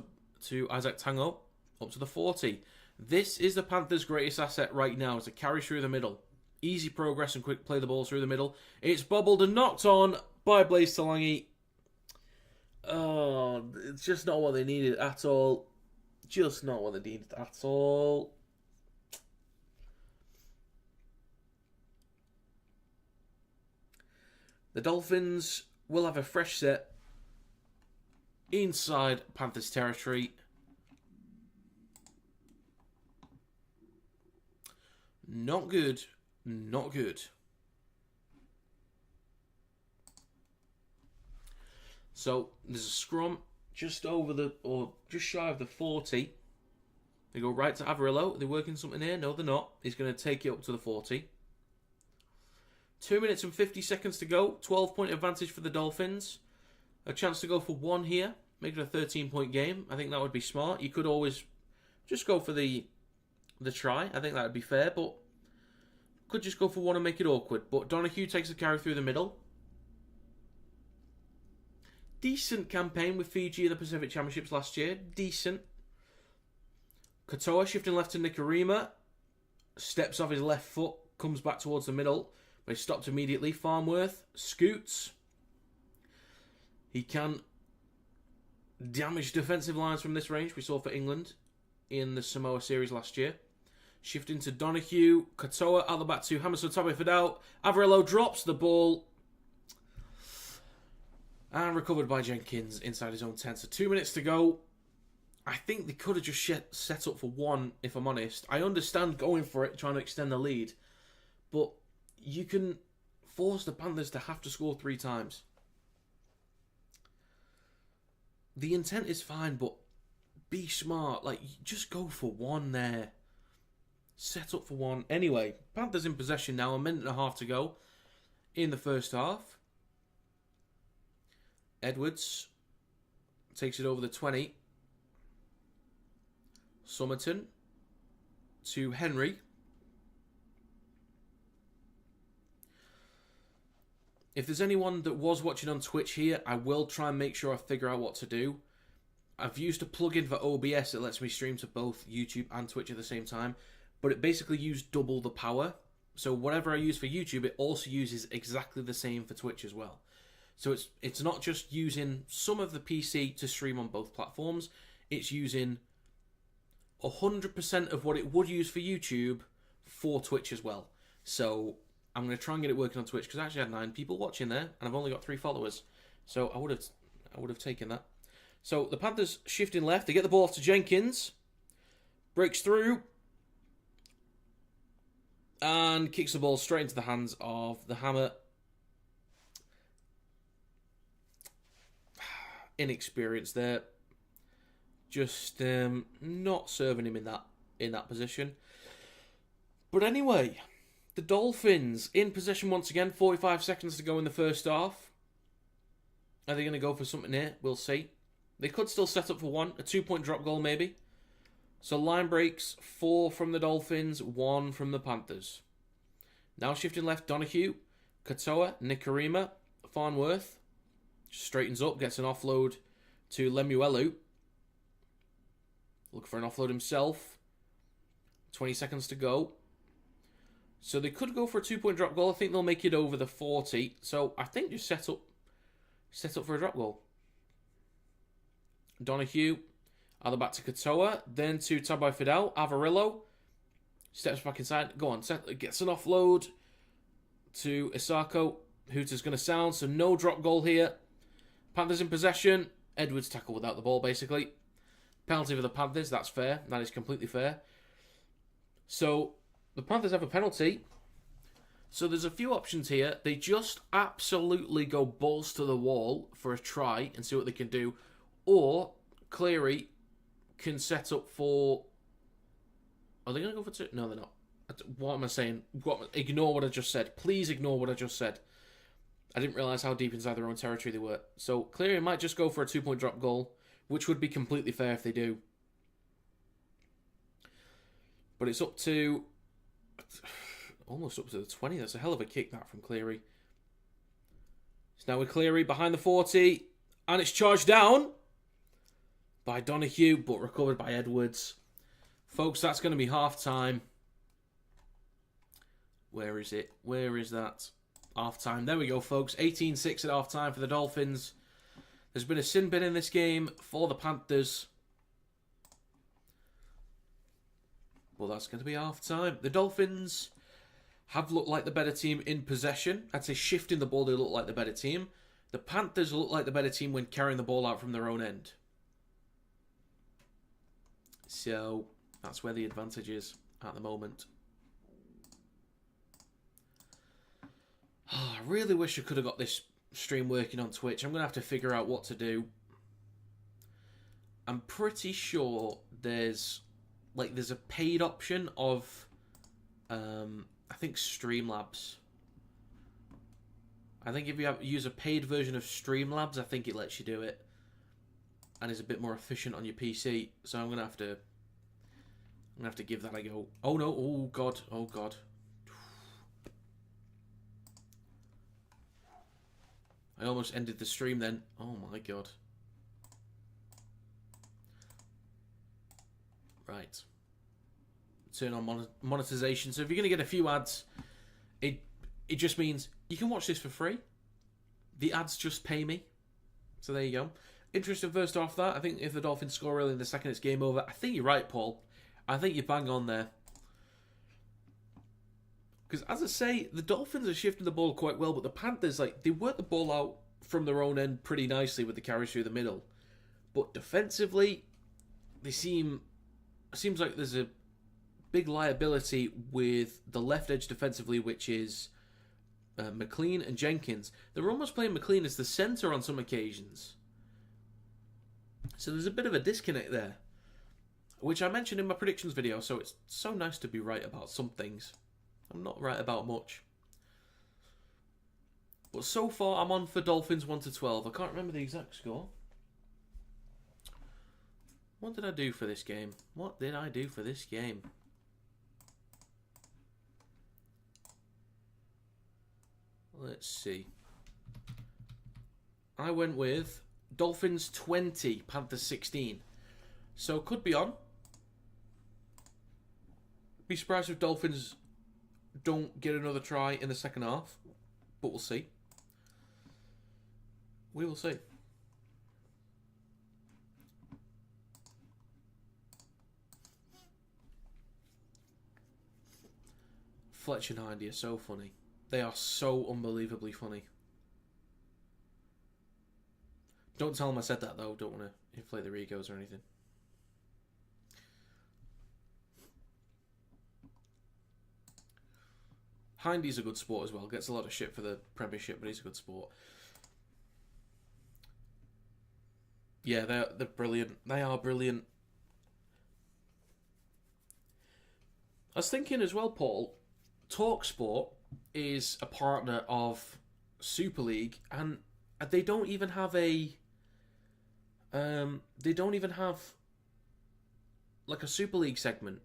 A: to Isaac Tango. Up to the 40. This is the Panthers' greatest asset right now. It's a carry through the middle. Easy progress and quick play the ball through the middle. It's bobbled and knocked on by Blaze Talangi. Oh, it's just not what they needed at all. Just not what they needed at all. The Dolphins will have a fresh set inside Panthers territory. Not good. Not good. So there's a scrum just over the, or just shy of the 40. They go right to Averillo. Are they working something here? No, they're not. He's going to take it up to the 40. 2 minutes and 50 seconds to go. 12-point advantage for the Dolphins. A chance to go for one here. Make it a 13-point game. I think that would be smart. You could always just go for the try. I think that would be fair, but could just go for one and make it awkward. But Donahue takes the carry through the middle. Decent campaign with Fiji in the Pacific Championships last year. Decent. Katoa shifting left to Nikarima. Steps off his left foot. Comes back towards the middle. But he's stopped immediately. Farnworth scoots. He can damage defensive lines from this range. We saw for England in the Samoa series last year. Shifting to Donahue. Katoa out the back to Hamiso Tabe-Fidau. Averillo drops the ball. And recovered by Jenkins inside his own 10. So 2 minutes to go. I think they could have just set up for one, if I'm honest. I understand going for it, trying to extend the lead. But you can force the Panthers to have to score 3 times. The intent is fine, but be smart. Like, just go for one there. Set up for one. Anyway, Panthers in possession now. 1.5 minutes to go in the first half. Edwards takes it over the 20. Somerton to Henry. If there's anyone that was watching on Twitch here, I will try and make sure I figure out what to do. I've used a plugin for OBS that lets me stream to both YouTube and Twitch at the same time, but it basically used double the power. So whatever I use for YouTube, it also uses exactly the same for Twitch as well. So it's not just using some of the PC to stream on both platforms. It's using 100% of what it would use for YouTube for Twitch as well. So I'm going to try and get it working on Twitch because I actually had 9 people watching there and I've only got 3 followers. So I would have taken that. So the Panthers shifting left. They get the ball off to Jenkins. Breaks through. And kicks the ball straight into the hands of the Hammer. Inexperience there. Just not serving him in that position. But anyway, the Dolphins in possession once again. 45 seconds to go in the first half. Are they going to go for something here? We'll see. They could still set up for one. A 2-point drop goal maybe. So line breaks. 4 from the Dolphins. 1 from the Panthers. Now shifting left. Donahue. Katoa. Nikarima. Farnworth. Straightens up, gets an offload to Lemuelu. Look for an offload himself. 20 seconds to go. So they could go for a 2-point drop goal. I think they'll make it over the 40. So I think just set up for a drop goal. Donahue, either back to Katoa, then to Tabai-Fidau. Averillo steps back inside. Go on, gets an offload to Isako. Hooter's going to sound, so no drop goal here. Panthers in possession. Edwards tackle without the ball, basically. Penalty for the Panthers. That's fair. That is completely fair. So, the Panthers have a penalty. So, there's a few options here. They just absolutely go balls to the wall for a try and see what they can do. Or, Cleary can set up for... Are they going to go for 2? No, they're not. What am I saying? Ignore what I just said. Please ignore what I just said. I didn't realise how deep inside their own territory they were. So Cleary might just go for a 2-point drop goal, which would be completely fair if they do. But it's up to... almost up to the 20. That's a hell of a kick, that, from Cleary. It's now with Cleary behind the 40. And it's charged down by Donahue, but recovered by Edwards. Folks, that's going to be half-time. Where is it? Where is that? Half-time. There we go, folks. 18-6 at half-time for the Dolphins. There's been a sin bin in this game for the Panthers. Well, that's going to be half-time. The Dolphins have looked like the better team in possession. I'd say shifting the ball, they look like the better team. The Panthers look like the better team when carrying the ball out from their own end. So that's where the advantage is at the moment. Oh, I really wish I could have got this stream working on Twitch. I'm going to have to figure out what to do. I'm pretty sure there's a paid option of I think Streamlabs. I think if you use a paid version of Streamlabs, I think it lets you do it. And is a bit more efficient on your PC. So I'm gonna have to give that a go. Oh no, oh god, oh god. I almost ended the stream then. Oh my god. Right. Turn on monetization. So if you're going to get a few ads, it just means you can watch this for free. The ads just pay me. So there you go. Interesting first off that. I think if the Dolphins score early in the second, it's game over. I think you're right, Paul. I think you're bang on there. Because as I say, the Dolphins are shifting the ball quite well, but the Panthers, they work the ball out from their own end pretty nicely with the carries through the middle. But defensively, it seems like there's a big liability with the left edge defensively, which is McLean and Jenkins. They're almost playing McLean as the centre on some occasions. So there's a bit of a disconnect there, which I mentioned in my predictions video, so it's so nice to be right about some things. I'm not right about much. But so far, I'm on for Dolphins 1-12. I can't remember the exact score. What did I do for this game? What did I do for this game? Let's see. I went with Dolphins 20, Panthers 16. So could be on. Be surprised if Dolphins don't get another try in the second half. But we'll see. We will see. Fletcher and Hindy are so funny. They are so unbelievably funny. Don't tell them I said that, though. Don't want to inflate their egos or anything. Hindy's a good sport as well. Gets a lot of shit for the Premiership, but he's a good sport. Yeah, they're brilliant. They are brilliant. I was thinking as well, Paul, TalkSport is a partner of Super League, and they don't even have a like a Super League segment,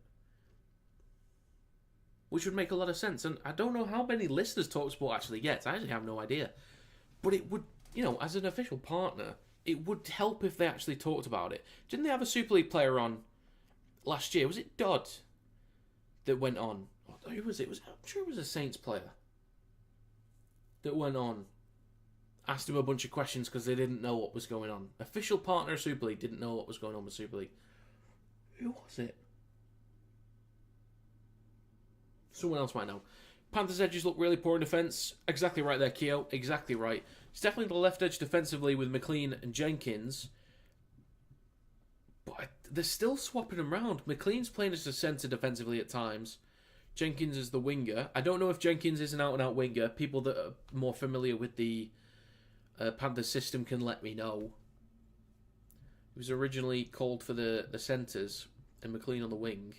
A: which would make a lot of sense. And I don't know how many listeners TalkSport actually gets. I actually have no idea, but it would, as an official partner, it would help if they actually talked about it. Didn't they have a Super League player on last year? Was it Dodd that went on? Who was it? I'm sure it was a Saints player that went on. Asked him a bunch of questions because they didn't know what was going on. Official partner of Super League didn't know what was going on with Super League. Who was it? Someone else might know. Panthers' edges look really poor in defence. Exactly right there, Keogh. Exactly right. It's definitely the left edge defensively with McLean and Jenkins. But they're still swapping them around. McLean's playing as a centre defensively at times. Jenkins is the winger. I don't know if Jenkins is an out-and-out winger. People that are more familiar with the Panthers system can let me know. He was originally called for the centres and McLean on the wing.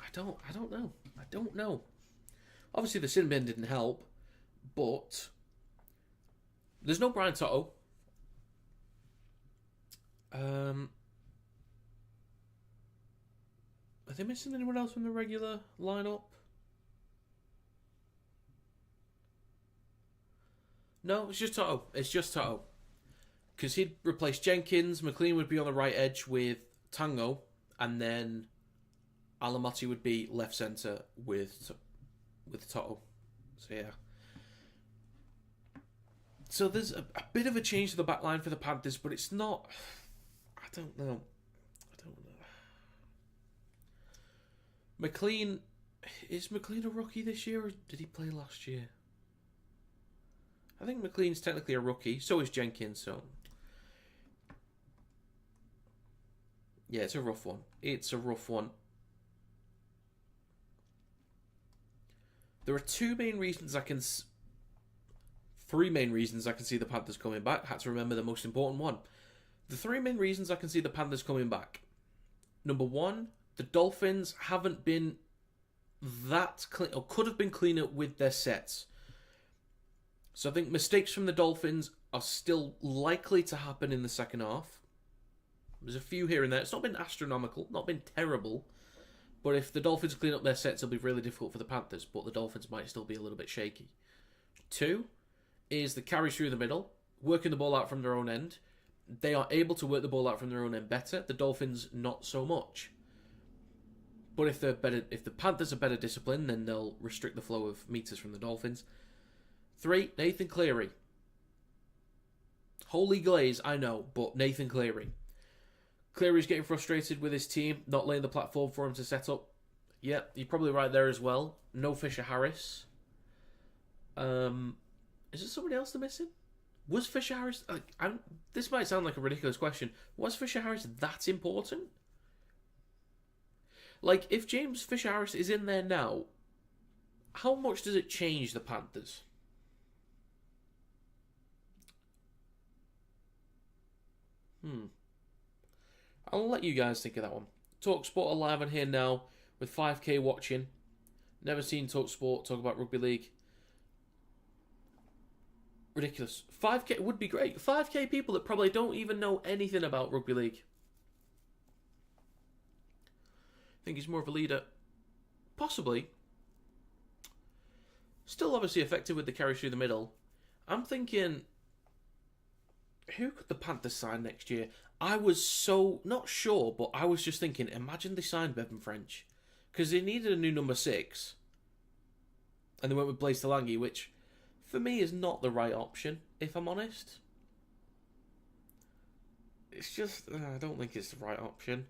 A: I don't know. Obviously the sin bin didn't help, but there's no Brian Toto. Are they missing anyone else from the regular lineup? No, it's just Toto. It's just Toto. Because he'd replace Jenkins, McLean would be on the right edge with Tango, and then Alamati would be left centre with Toto. So yeah. So there's a bit of a change to the back line for the Panthers, but it's not... I don't know. McLean Is McLean a rookie this year, or did he play last year? I think McLean's technically a rookie. So is Jenkins, so... Yeah, it's a rough one. It's a rough one. There are three main reasons I can see the Panthers coming back. Had to remember the most important one. The three main reasons I can see the Panthers coming back. Number one, the Dolphins haven't been that clean, or could have been cleaner with their sets. So I think mistakes from the Dolphins are still likely to happen in the second half. There's a few here and there. It's not been astronomical, not been terrible. But if the Dolphins clean up their sets, it'll be really difficult for the Panthers. But the Dolphins might still be a little bit shaky. Two is the carries through the middle, working the ball out from their own end. They are able to work the ball out from their own end better. The Dolphins, not so much. But if the Panthers are better disciplined, then they'll restrict the flow of meters from the Dolphins. Three, Nathan Cleary. Holy glaze, I know, but Nathan Cleary. Cleary's getting frustrated with his team, not laying the platform for him to set up. Yeah, you're probably right there as well. No Fisher Harris. Is there somebody else they're missing? Was Fisher Harris... this might sound like a ridiculous question. Was Fisher Harris that important? Like, if James Fisher Harris is in there now, how much does it change the Panthers? I'll let you guys think of that one. TalkSport are live on here now with 5k watching. Never seen TalkSport talk about Rugby League. Ridiculous. 5k would be great. 5k people that probably don't even know anything about Rugby League. I think he's more of a leader. Possibly. Still obviously effective with the carry through the middle. I'm thinking, who could the Panthers sign next year? I was so not sure, but I was just thinking, imagine they signed Bevan French. Because they needed a new number 6. And they went with Blaise Delangy, which for me is not the right option, if I'm honest. It's just, I don't think it's the right option.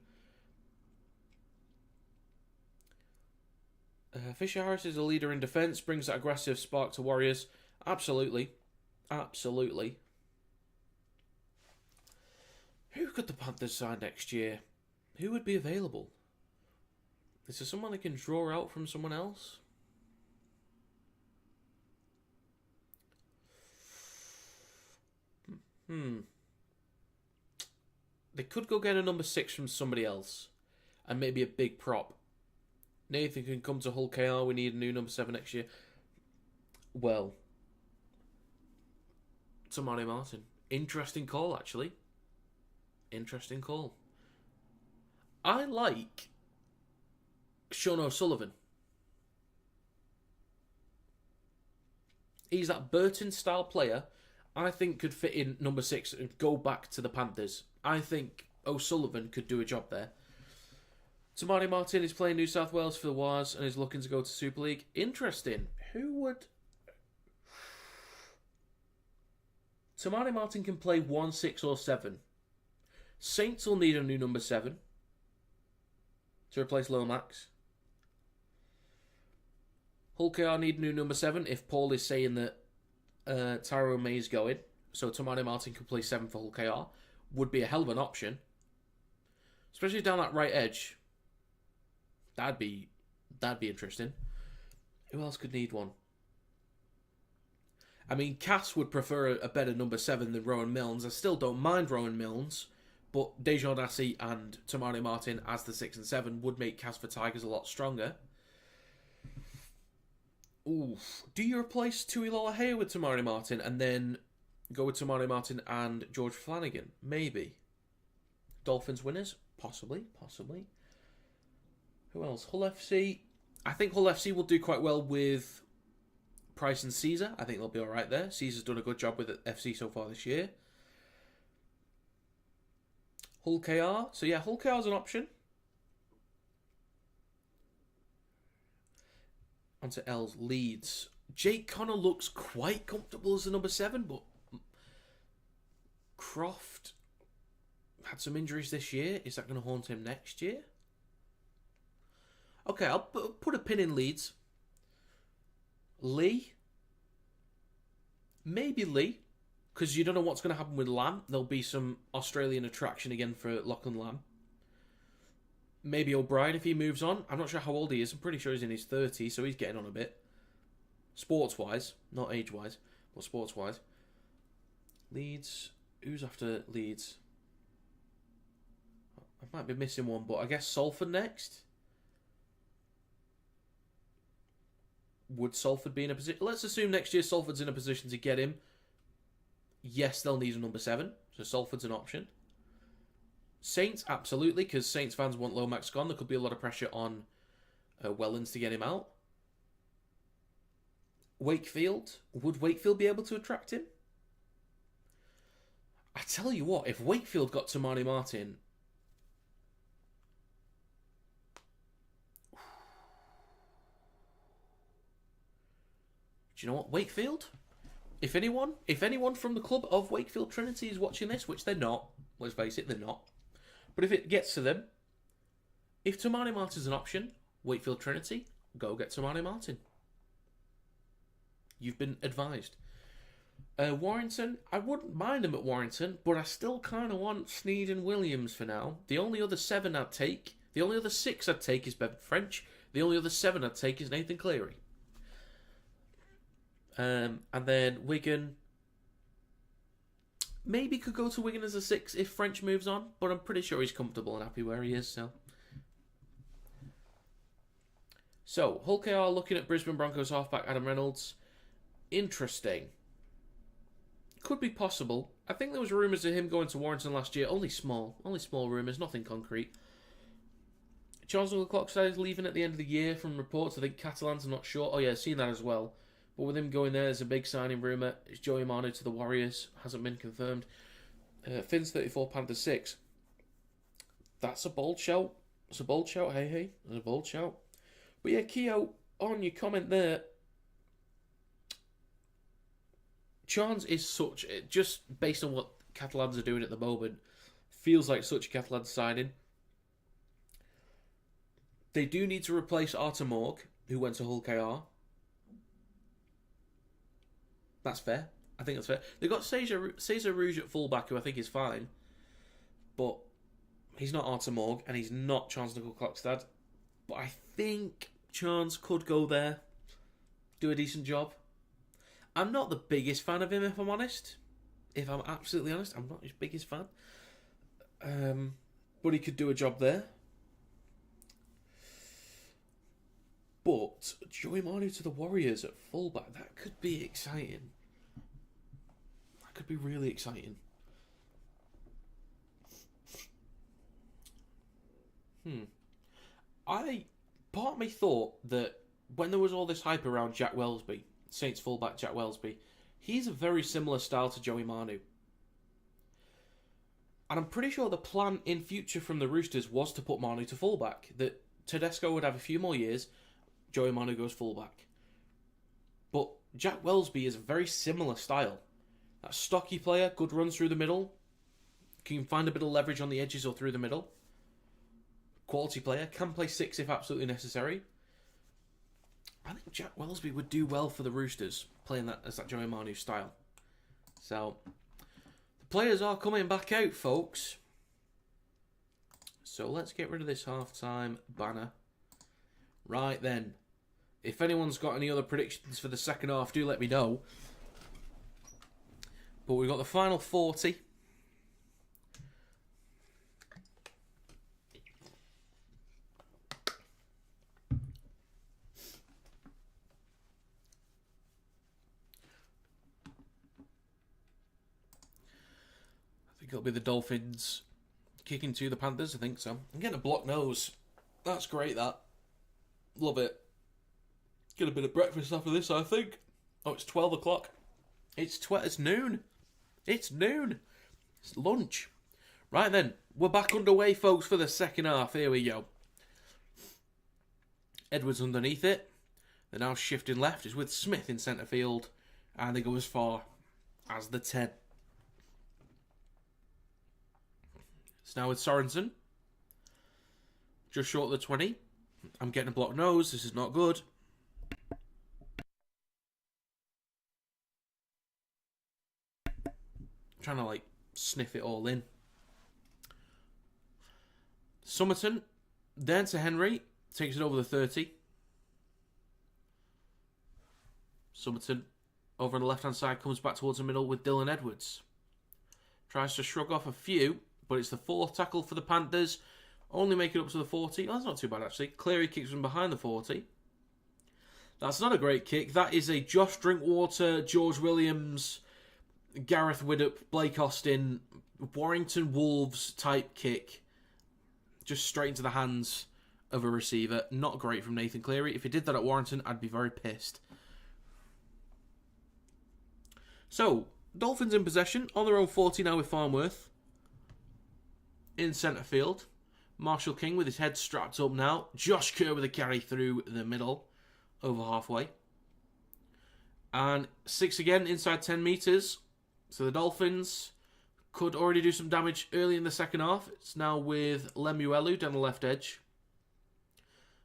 A: Fisher Harris is a leader in defence, brings that aggressive spark to Warriors. Absolutely. Absolutely. Who could the Panthers sign next year? Who would be available? Is there someone they can draw out from someone else? They could go get a number 6 from somebody else. And maybe a big prop. Nathan can come to Hull KR. We need a new number 7 next year. Well, Tamani Martin. Interesting call, actually. Interesting call. I like Sean O'Sullivan. He's that Burton-style player I think could fit in number 6 and go back to the Panthers. I think O'Sullivan could do a job there. Tamani Martin is playing New South Wales for the Wars and is looking to go to Super League. Interesting. Who would... Tamani Martin can play 1, 6 or 7. Saints will need a new number 7 to replace Lomax. Hull KR need a new number 7 if Paul is saying that Tyrone May is going. So Tamani Martin can play 7 for Hull KR. Would be a hell of an option. Especially down that right edge. That'd be interesting. Who else could need one? I mean, Cass would prefer a better number 7 than Rowan Milnes. I still don't mind Rowan Milnes, but Dejon Assey and Tamani Martin as the 6 and 7 would make Cass for Tigers a lot stronger. Oof. Do you replace Tui Lolohea with Tamani Martin and then go with Tamani Martin and George Flanagan? Maybe. Dolphins winners? Possibly. Who else? Hull FC. I think Hull FC will do quite well with Price and Caesar. I think they'll be alright there. Caesar's done a good job with FC so far this year. Hull KR. So yeah, Hull KR is an option. Onto L's. Leeds. Jake Connor looks quite comfortable as the number 7, but Croft had some injuries this year. Is that going to haunt him next year? Okay, I'll put a pin in Leeds. Lee? Maybe Lee. Because you don't know what's going to happen with Lamb. There'll be some Australian attraction again for Lachlan Lamb. Maybe O'Brien if he moves on. I'm not sure how old he is. I'm pretty sure he's in his 30s, so he's getting on a bit. Sports-wise. Not age-wise, but sports-wise. Leeds. Who's after Leeds? I might be missing one, but I guess Salford next. Would Salford be in a position? Let's assume next year Salford's in a position to get him. Yes, they'll need a number 7, so Salford's an option. Saints, absolutely, because Saints fans want Lomax gone. There could be a lot of pressure on Wellens to get him out. Wakefield, would Wakefield be able to attract him? I tell you what, if Wakefield got Tamani Martin, do you know what, Wakefield? If anyone from the club of Wakefield Trinity is watching this, which they're not, let's face it, they're not. But if it gets to them, if Tamani Martin's an option, Wakefield Trinity, go get Tamani Martin. You've been advised. Warrington, I wouldn't mind him at Warrington, but I still kind of want Sneed and Williams for now. The only other 7 I'd take, the only other 6 I'd take is Bevan French. The only other 7 I'd take is Nathan Cleary. And then Wigan, maybe could go to Wigan as a 6 if French moves on, but I'm pretty sure he's comfortable and happy where he is. So Hull KR looking at Brisbane Broncos halfback Adam Reynolds. Interesting. Could be possible. I think there was rumours of him going to Warrington last year. Only small rumours, nothing concrete. Charles Clockside is leaving at the end of the year from reports. I think Catalan's, I'm not sure. Oh yeah, I've seen that as well. But with him going there's a big signing rumour. It's Joey Manu to the Warriors. Hasn't been confirmed. Finn's 34, Panthers 6. That's a bold shout. It's a bold shout, hey. It's a bold shout. But yeah, Keo, on your comment there, Chance is such, just based on what Catalans are doing at the moment, feels like such a Catalan signing. They do need to replace Artur Morg, who went to Hull KR. That's fair. I think that's fair. They've got Cesar Rouge at fullback, who I think is fine. But he's not Artur Morg, and he's not Chance Nicol-Klokstad. But I think Chance could go there, do a decent job. I'm not the biggest fan of him, if I'm honest. If I'm absolutely honest, I'm not his biggest fan. But he could do a job there. But Joey Manu to the Warriors at fullback, that could be exciting. That could be really exciting. Part of me thought that when there was all this hype around Jack Wellesby, Saints fullback Jack Wellesby, he's a very similar style to Joey Manu. And I'm pretty sure the plan in future from the Roosters was to put Manu to fullback. That Tedesco would have a few more years, Joey Manu goes fullback. But Jack Wellesby is a very similar style. That stocky player, good runs through the middle, can find a bit of leverage on the edges or through the middle. Quality player, can play 6 if absolutely necessary. I think Jack Wellesby would do well for the Roosters, playing that as that Joey Manu style. So, the players are coming back out, folks. So let's get rid of this halftime banner. Right then. If anyone's got any other predictions for the second half, do let me know. But we've got the final 40. It'll be the Dolphins kicking to the Panthers, I think so. I'm getting a blocked nose. That's great, that. Love it. Get a bit of breakfast after this, I think. Oh, it's 12 o'clock. It's noon. It's noon. It's lunch. Right then, we're back underway, folks, for the second half. Here we go. Edwards underneath it. They're now shifting left. It's with Smith in centre field. And they go as far as the 10. It's now with Sorensen. Just short of the 20. I'm getting a blocked nose. This is not good. Trying to, sniff it all in. Somerton, then to Henry. Takes it over the 30. Somerton, over on the left-hand side, comes back towards the middle with Dylan Edwards. Tries to shrug off a few, but it's the 4th tackle for the Panthers. Only make it up to the 40. Oh, that's not too bad, actually. Cleary kicks from behind the 40. That's not a great kick. That is a Josh Drinkwater, George Williams, Gareth Widdop, Blake Austin, Warrington Wolves type kick. Just straight into the hands of a receiver. Not great from Nathan Cleary. If he did that at Warrington, I'd be very pissed. So, Dolphins in possession. On their own 40 now with Farnworth. In centre field. Marshall King with his head strapped up now. Josh Kerr with a carry through the middle. Over halfway. And 6 again inside 10 metres. So the Dolphins could already do some damage early in the second half. It's now with Lemuelu down the left edge.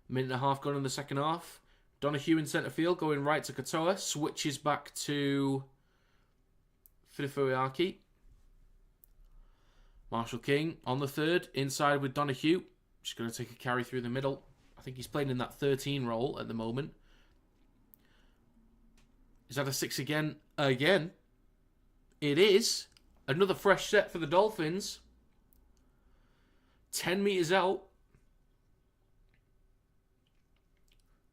A: Minute and a half gone in the second half. Donahue in centre field going right to Katoa. Switches back to Fidifuiaki. Marshall King on the third, inside with Donahue. Just going to take a carry through the middle. I think he's playing in that 13 role at the moment. Is that a 6 again? Again. It is. Another fresh set for the Dolphins. 10 metres out.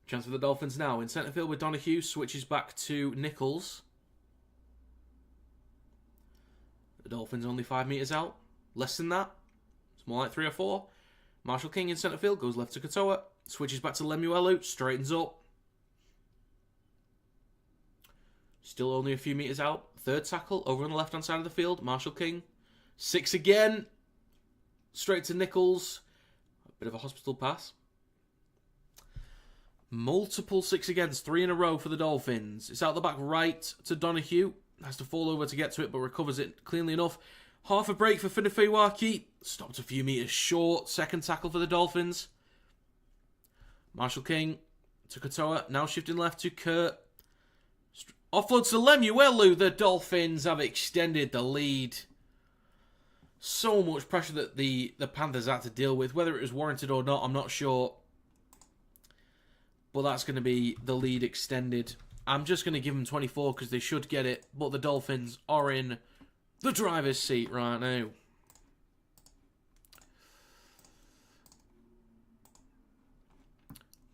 A: Chance for the Dolphins now. In centre field with Donahue. Switches back to Nichols. The Dolphins only 5 metres out. Less than that. It's more like 3 or 4. Marshall King in centre field. Goes left to Katoa. Switches back to Lemuelu. Straightens up. Still only a few metres out. Third tackle over on the left-hand side of the field. Marshall King. 6 again. Straight to Nichols. A bit of a hospital pass. Multiple 6 agains. 3 in a row for the Dolphins. It's out the back right to Donahue. Has to fall over to get to it, but recovers it cleanly enough. Half a break for Fidifuiaki. Stopped a few metres short. Second tackle for the Dolphins. Marshall King to Katoa. Now shifting left to Kurt. Offload to Lemuelu. The Dolphins have extended the lead. So much pressure that the Panthers had to deal with. Whether it was warranted or not, I'm not sure. But that's going to be the lead extended. I'm just going to give them 24 because they should get it. But the Dolphins are in the driver's seat right now.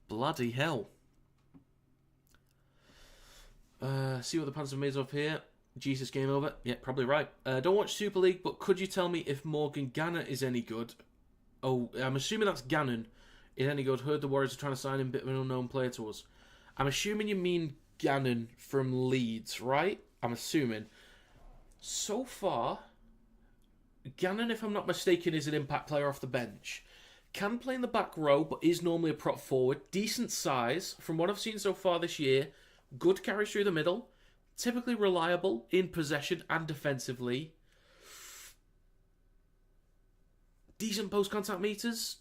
A: Bloody hell. See what the Panthers have made of here. Jesus, game over. Yeah, probably right. Don't watch Super League, but could you tell me if Morgan Gannon is any good? Oh, I'm assuming that's Gannon. Is any good? Heard the Warriors are trying to sign him, bit of an unknown player to us. I'm assuming you mean Gannon from Leeds, right? I'm assuming. So far, Gannon, if I'm not mistaken, is an impact player off the bench. Can play in the back row, but is normally a prop forward. Decent size. From what I've seen so far this year, good carries through the middle. Typically reliable in possession and defensively. Decent post-contact meters.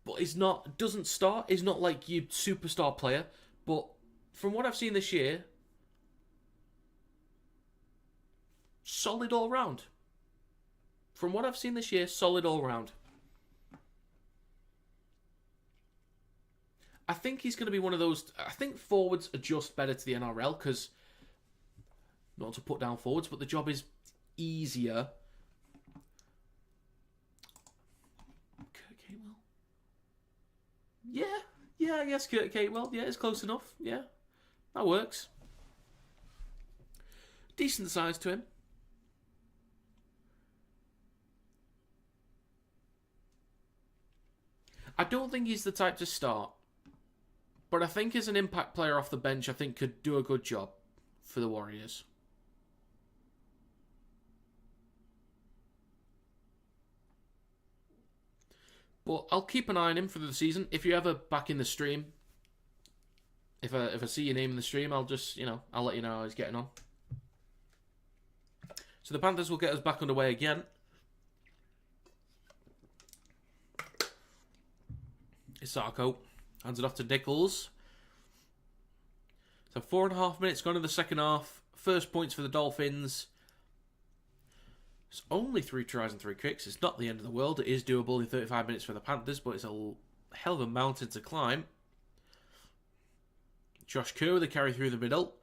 A: But doesn't start. Is not like your superstar player. But from what I've seen this year, solid all round. From what I've seen this year, solid all round. I think he's going to be one of those. I think forwards adjust better to the NRL because, not to put down forwards, but the job is easier. Kurt Catewell. Yeah, I guess Kurt Catewell. Yeah, it's close enough. Yeah, that works. Decent size to him. I don't think he's the type to start. But I think as an impact player off the bench, I think could do a good job for the Warriors. But I'll keep an eye on him for the season. If you're ever back in the stream, if I see your name in the stream, I'll just, I'll let you know how he's getting on. So the Panthers will get us back underway again. Isako hands it off to Nichols. So 4.5 minutes gone in the second half. First points for the Dolphins. It's only 3 tries and 3 kicks. It's not the end of the world. It is doable in 35 minutes for the Panthers, but it's a hell of a mountain to climb. Josh Kerr with a carry through the middle.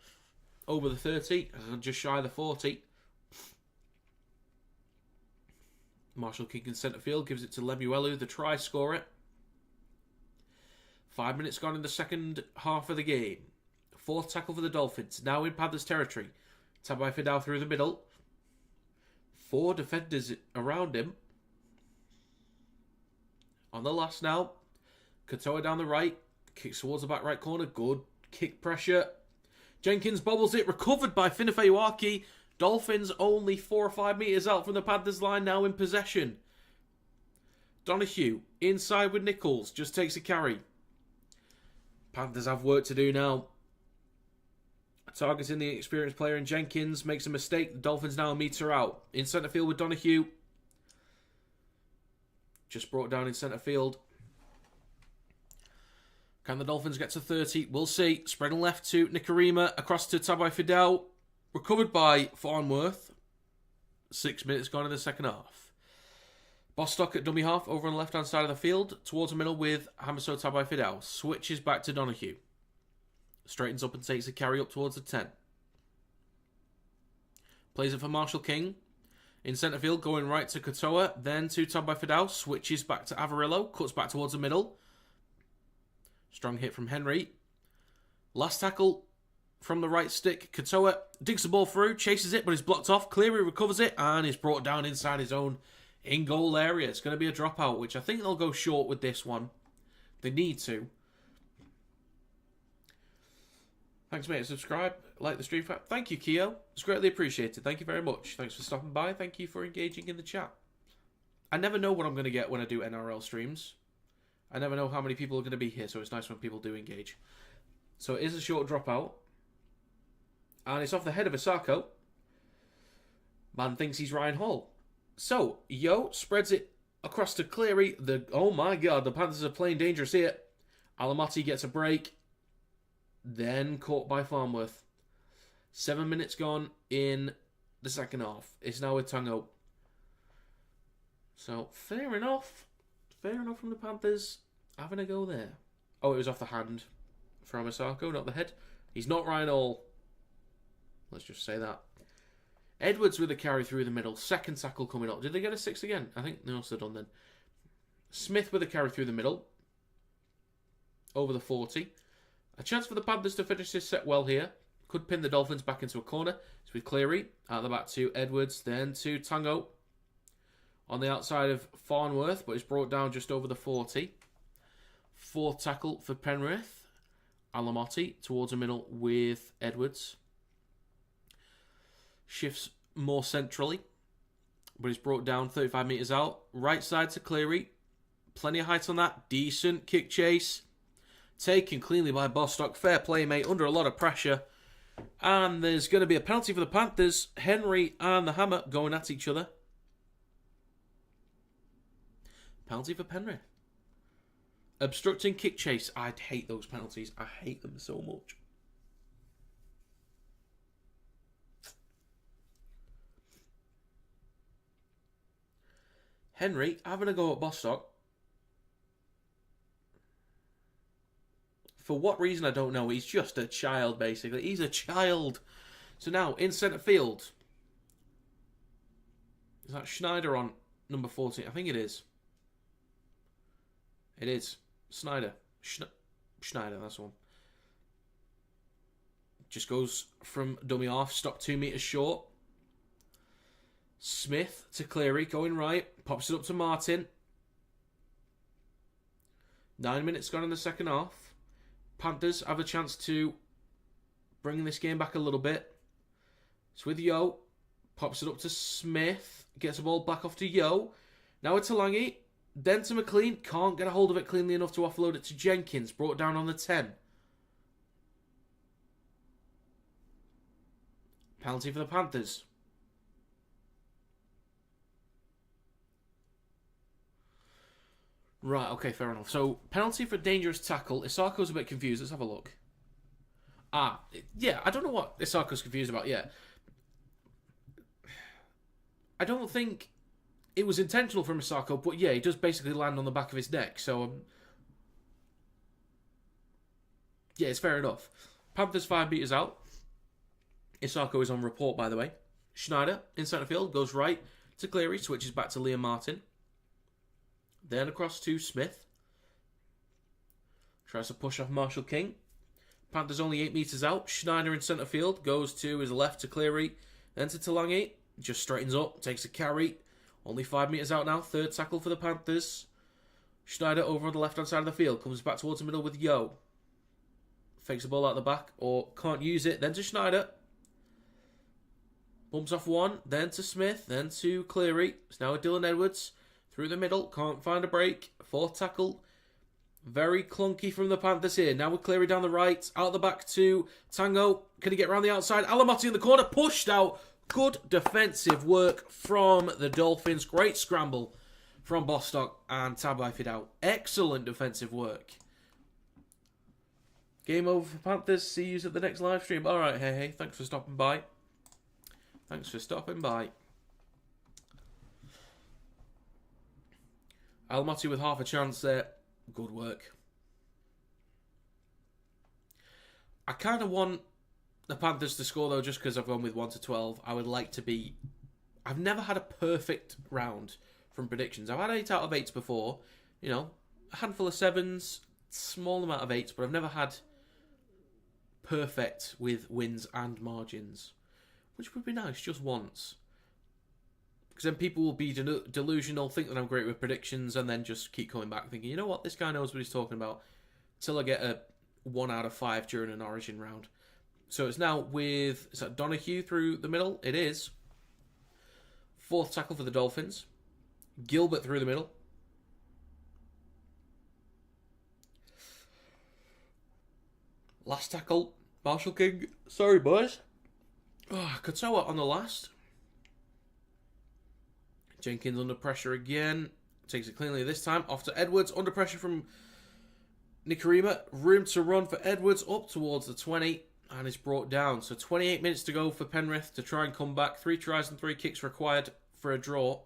A: Over the 30, just shy of the 40. Marshall King in centre field gives it to Lemuelu, the try scorer. 5 minutes gone in the second half of the game. Fourth tackle for the Dolphins, now in Panthers territory. Tabai Fidau through the middle. 4 defenders around him. On the last now. Katoa down the right. Kicks towards the back right corner. Good kick pressure. Jenkins bobbles it. Recovered by Finifeuaki. Dolphins only 4 or 5 metres out from the Panthers line, now in possession. Donahue inside with Nichols. Just takes a carry. Panthers have work to do now. Targeting the experienced player in Jenkins. Makes a mistake. The Dolphins now a metre out. In centre field with Donahue. Just brought down in centre field. Can the Dolphins get to 30? We'll see. Spreading left to Nikarima. Across to Tabai Fidau. Recovered by Farnworth. 6 minutes gone in the second half. Bostock at dummy half over on the left-hand side of the field. Towards the middle with Hamaso Tabai Fidau. Switches back to Donahue. Straightens up and takes a carry up towards the 10. Plays it for Marshall King. In centre field, going right to Katoa. Then to Tabai Fidau. Switches back to Avarillo. Cuts back towards the middle. Strong hit from Henry. Last tackle from the right stick. Katoa digs the ball through. Chases it, but is blocked off. Cleary recovers it and is brought down inside his own in-goal area. It's going to be a dropout, which I think they'll go short with this one. They need to. Thanks, mate. Subscribe. Like the stream. Thank you, Keo. It's greatly appreciated. Thank you very much. Thanks for stopping by. Thank you for engaging in the chat. I never know what I'm going to get when I do NRL streams. I never know how many people are going to be here, so it's nice when people do engage. So it is a short dropout. And it's off the head of Isako. Man thinks he's Ryan Hall. So, Yo spreads it across to Cleary. Oh my god, the Panthers are playing dangerous here. Alamati gets a break. Then caught by Farnworth. 7 minutes gone in the second half. It's now with Tango. So, fair enough. Fair enough from the Panthers. Having a go there. Oh, it was off the hand from Isako, not the head. He's not Ryan Hall. Let's just say that. Edwards with a carry through the middle. Second tackle coming up. Did they get a 6 again? I think they must have done then. Smith with a carry through the middle. Over the 40. A chance for the Panthers to finish this set well here. Could pin the Dolphins back into a corner. It's with Cleary. Out the back to Edwards. Then to Tango. On the outside of Farnworth. But it's brought down just over the 40. Fourth tackle for Penrith. Alamotti towards the middle with Edwards. Shifts more centrally. But it's brought down 35 metres out. Right side to Cleary. Plenty of height on that. Decent kick chase. Taken cleanly by Bostock. Fair play, mate. Under a lot of pressure. And there's going to be a penalty for the Panthers. Henry and the Hammer going at each other. Penalty for Penrith. Obstructing kick chase. I'd hate those penalties. I hate them so much. Henry having a go at Bostock. For what reason, I don't know. He's just a child, basically. He's a child. So now, in centre field. Is that Schneider on number 14? I think it is. It is. Schneider. Schneider, that's the one. Just goes from dummy half. Stopped 2 metres short. Smith to Cleary, going right. Pops it up to Martin. 9 minutes gone in the second half. Panthers have a chance to bring this game back a little bit. It's with Yo. Pops it up to Smith. Gets the ball back off to Yo. Now it's to Lange. Then to McLean. Can't get a hold of it cleanly enough to offload it to Jenkins. Brought down on the 10. Penalty for the Panthers. Right, okay, fair enough. So, penalty for dangerous tackle. Isako's a bit confused. Let's have a look. Yeah, I don't know what Isako's confused about yet. I don't think it was intentional from Isako, but yeah, he does basically land on the back of his neck. So, yeah, it's fair enough. Panthers 5 metres out. Isako is on report, by the way. Schneider in centre field goes right to Cleary, switches back to Liam Martin. Then across to Smith. Tries to push off Marshall King. Panthers only 8 metres out. Schneider in centre field goes to his left to Cleary. Then to Talangi. Just straightens up, takes a carry. Only 5 metres out now. Third tackle for the Panthers. Schneider over on the left-hand side of the field. Comes back towards the middle with Yo. Fakes the ball out the back or can't use it. Then to Schneider. Bumps off one. Then to Smith. Then to Cleary. It's now with Dylan Edwards. Through the middle. Can't find a break. Fourth tackle. Very clunky from the Panthers here. Now with Cleary down the right. Out the back to Tango. Can he get around the outside? Alamotti in the corner. Pushed out. Good defensive work from the Dolphins. Great scramble from Bostock and Tabai Fidel. Excellent defensive work. Game over for Panthers. See you at the next live stream. Alright, hey. Thanks for stopping by. Thanks for stopping by. Alamotti with half a chance there. Good work. I kind of want the Panthers to score, though, just because I've gone with 1-12. I would like to be... I've never had a perfect round from predictions. I've had 8 out of 8s before. You know, a handful of 7s, small amount of 8s, but I've never had perfect with wins and margins. Which would be nice, just once. Because then people will be delusional, think that I'm great with predictions, and then just keep coming back thinking, you know what, this guy knows what he's talking about. Till I get a 1 out of 5 during an Origin round. So it's now with... Is that Donahue through the middle? It is. Fourth tackle for the Dolphins. Gilbert through the middle. Last tackle. Marshall King. Sorry, boys. Katoa on the last. Jenkins under pressure again. Takes it cleanly this time. Off to Edwards. Under pressure from Nikarima. Room to run for Edwards. Up towards the 20. And it's brought down. So 28 minutes to go for Penrith to try and come back. 3 tries and 3 kicks required for a draw.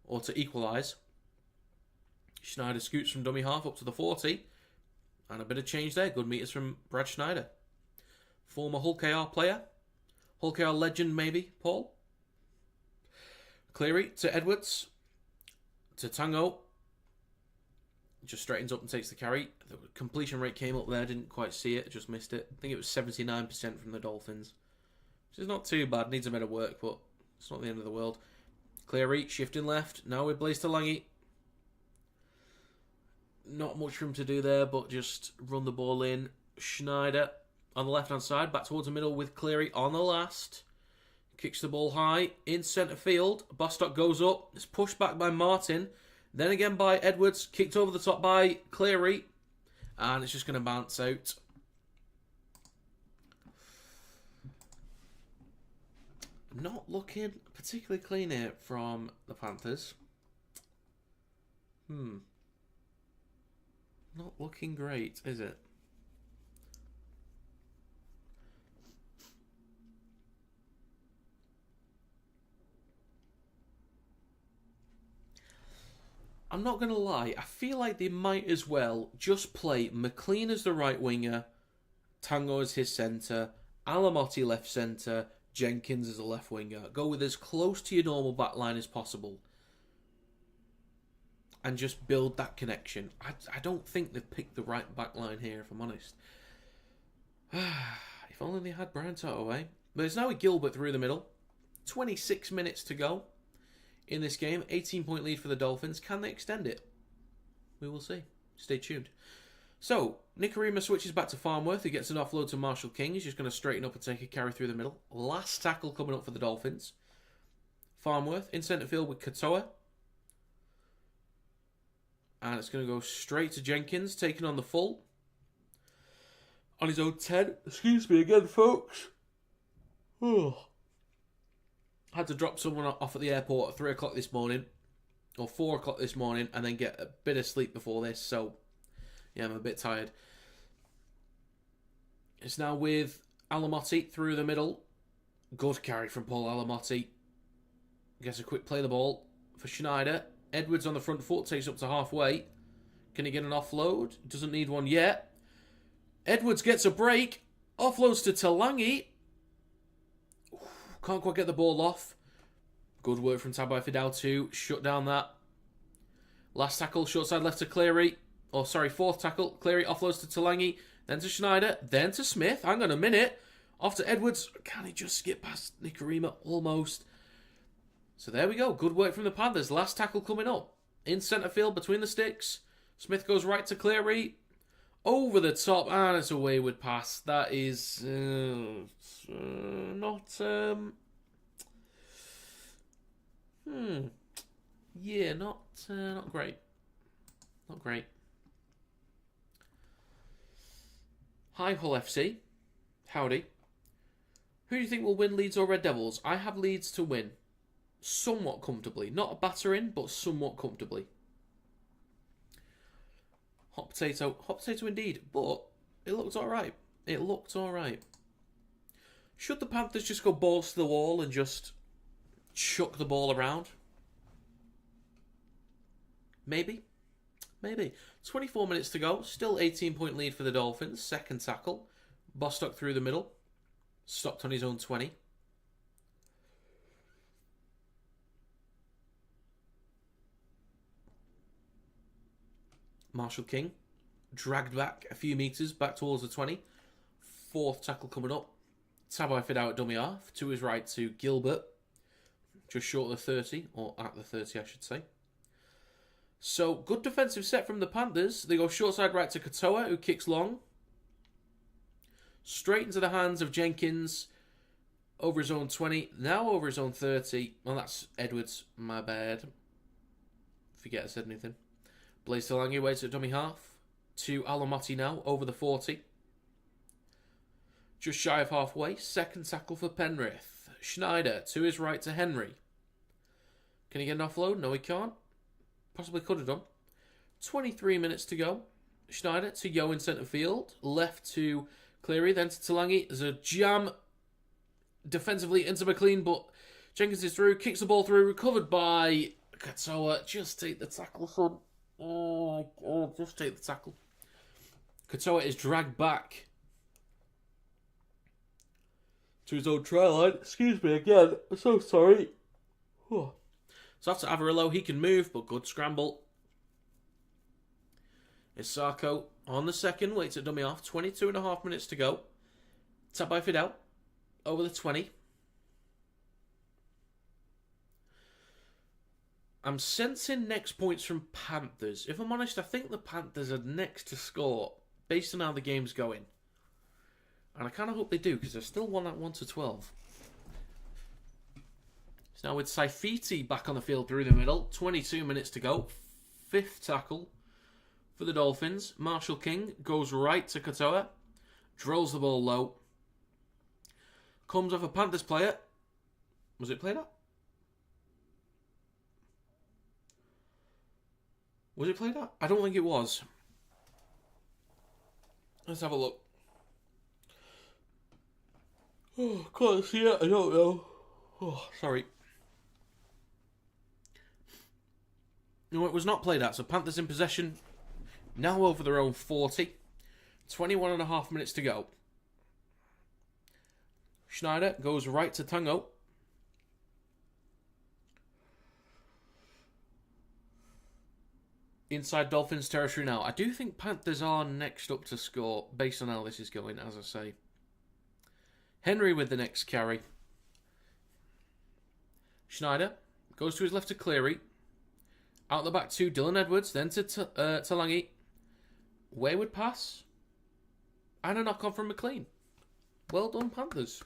A: Or to equalise. Schneider scoots from dummy half up to the 40. And a bit of change there. Good meters from Brad Schneider. Former Hull KR player. Hull KR legend, maybe, Paul. Cleary to Edwards. To Tango. Just straightens up and takes the carry. The completion rate came up there. Didn't quite see it. Just missed it. I think it was 79% from the Dolphins. Which is not too bad. Needs a bit of work, but it's not the end of the world. Cleary shifting left. Now with Blaise Talangi. Not much room to do there, but just run the ball in. Schneider on the left-hand side. Back towards the middle with Cleary on the last. Kicks the ball high. In centre field. Bostock goes up. It's pushed back by Martin. Then again by Edwards. Kicked over the top by Cleary. And it's just going to bounce out. Not looking particularly clean here from the Panthers. Not looking great, is it? I'm not going to lie. I feel like they might as well just play McLean as the right winger, Tango as his centre, Alamotti left centre, Jenkins as a left winger. Go with as close to your normal back line as possible. And just build that connection. I don't think they've picked the right back line here, if I'm honest. If only they had Brian Toto away. But it's now with Gilbert through the middle. 26 minutes to go in this game. 18-point lead for the Dolphins. Can they extend it? We will see. Stay tuned. So, Nikarima switches back to Farnworth, who gets an offload to Marshall King. He's just going to straighten up and take a carry through the middle. Last tackle coming up for the Dolphins. Farnworth in centre field with Katoa. And it's going to go straight to Jenkins, taking on the full. On his own 10. Excuse me again, folks. Had to drop someone off at the airport at 3 o'clock this morning. or 4 o'clock this morning and then get a bit of sleep before this. So, yeah, I'm a bit tired. It's now with Alamotti through the middle. Good carry from Paul Alamotti. Gets a quick play of the ball for Schneider. Edwards on the front foot, takes up to halfway. Can he get an offload? Doesn't need one yet. Edwards gets a break. Offloads to Talangi. Can't quite get the ball off. Good work from Tabai Fidel to shut down that. Last tackle, short side left to Cleary. Fourth tackle. Cleary offloads to Talangi. Then to Schneider. Then to Smith. Hang on a minute. Off to Edwards. Can he just skip past Nikarima? Almost. So there we go. Good work from the Panthers. Last tackle coming up. In centre field between the sticks. Smith goes right to Cleary. Over the top. And it's a wayward pass. That is not... Yeah, not great. Not great. Hi, Hull FC. Howdy. Who do you think will win, Leeds or Red Devils? I have Leeds to win. Somewhat comfortably. Not a battering, but somewhat comfortably. Hot potato. Hot potato indeed. But it looked alright. It looked alright. Should the Panthers just go balls to the wall and just chuck the ball around? Maybe. 24 minutes to go. Still 18-point lead for the Dolphins. Second tackle. Bostock through the middle. Stopped on his own 20. Marshall King. Dragged back a few metres. Back towards the 20. Fourth tackle coming up. Tabai Fidel at dummy half. To his right to Gilbert. Just short of the 30. Or at the 30, I should say. So, good defensive set from the Panthers. They go short side right to Katoa, who kicks long. Straight into the hands of Jenkins. Over his own 20. Now over his own 30. Well, that's Edwards. My bad. Forget I said anything. Blaze Talangi waits at dummy half. To Alamotti now. Over the 40. Just shy of halfway. Second tackle for Penrith. Schneider to his right to Henry. Can he get an offload? No, he can't. Possibly could have done. 23 minutes to go. Schneider to Yo in centre field. Left to Cleary, then to Talangi. There's a jam defensively into McLean, but Jenkins is through. Kicks the ball through. Recovered by Katoa. Just take the tackle, son. Oh, my God. Just take the tackle. Katoa is dragged back to his own try line. Excuse me again. I'm so sorry. So after Avarillo, he can move, but good scramble. Isako on the second, waits at dummy off. 22.5 minutes to go. Tapped by Fidel. Over the 20. I'm sensing next points from Panthers. If I'm honest, I think the Panthers are next to score, based on how the game's going. And I kind of hope they do, because they're still won at 1-12. Now with Saifiti back on the field through the middle. 22 minutes to go. Fifth tackle for the Dolphins. Marshall King goes right to Katoa. Drills the ball low. Comes off a Panthers player. Was it played up? Was it played up? I don't think it was. Let's have a look. Oh, can't see it. I don't know. Oh, sorry. No, it was not played out. So Panthers in possession. Now over their own 40. 21.5 minutes to go. Schneider goes right to Tango. Inside Dolphins territory now. I do think Panthers are next up to score based on how this is going, as I say. Henry with the next carry. Schneider goes to his left to Cleary. Out the back to Dylan Edwards, then to Talangi. Wayward pass. And a knock on from McLean. Well done, Panthers.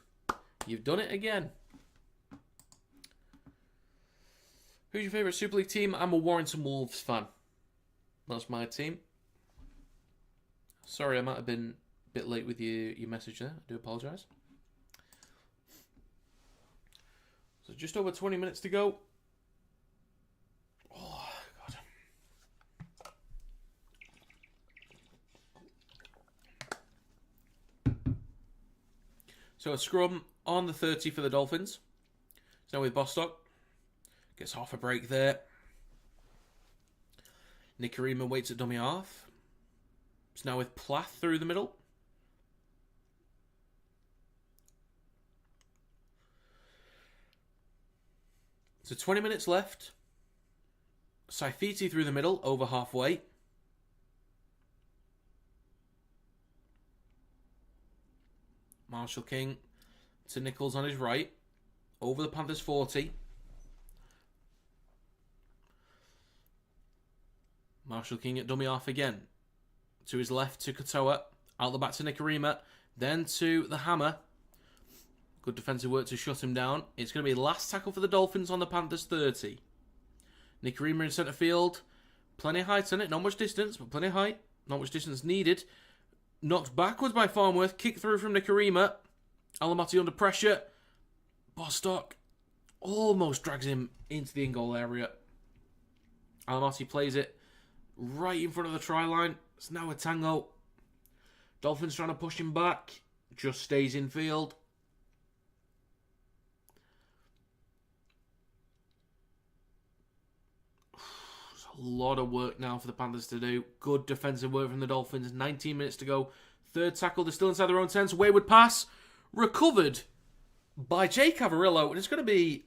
A: You've done it again. Who's your favourite Super League team? I'm a Warrington Wolves fan. That's my team. Sorry, I might have been a bit late with your message there. I do apologise. So just over 20 minutes to go. Oh, So a scrum on the 30 for the Dolphins. It's now with Bostock. Gets half a break there. Nicarima waits at dummy half. It's now with Plath through the middle. So 20 minutes left. Saifiti through the middle, over halfway. Marshall King to Nichols on his right. Over the Panthers 40. Marshall King at dummy half again. To his left to Katoa. Out the back to Nicarima. Then to the Hammer. Good defensive work to shut him down. It's going to be last tackle for the Dolphins on the Panthers 30. Nicarima in centre field. Plenty of height on it. Not much distance, but plenty of height. Not much distance needed. Knocked backwards by Farnworth. Kick through from Nicarima. Alamati under pressure. Bostock almost drags him into the in-goal area. Alamati plays it right in front of the try line. It's now a tango. Dolphins trying to push him back. Just stays in field. There's a lot of work now for the Panthers to do. Good defensive work from the Dolphins. 19 minutes to go. Third tackle. They're still inside their own 10. Wayward pass. Recovered by Jay Cavarillo. And it's going to be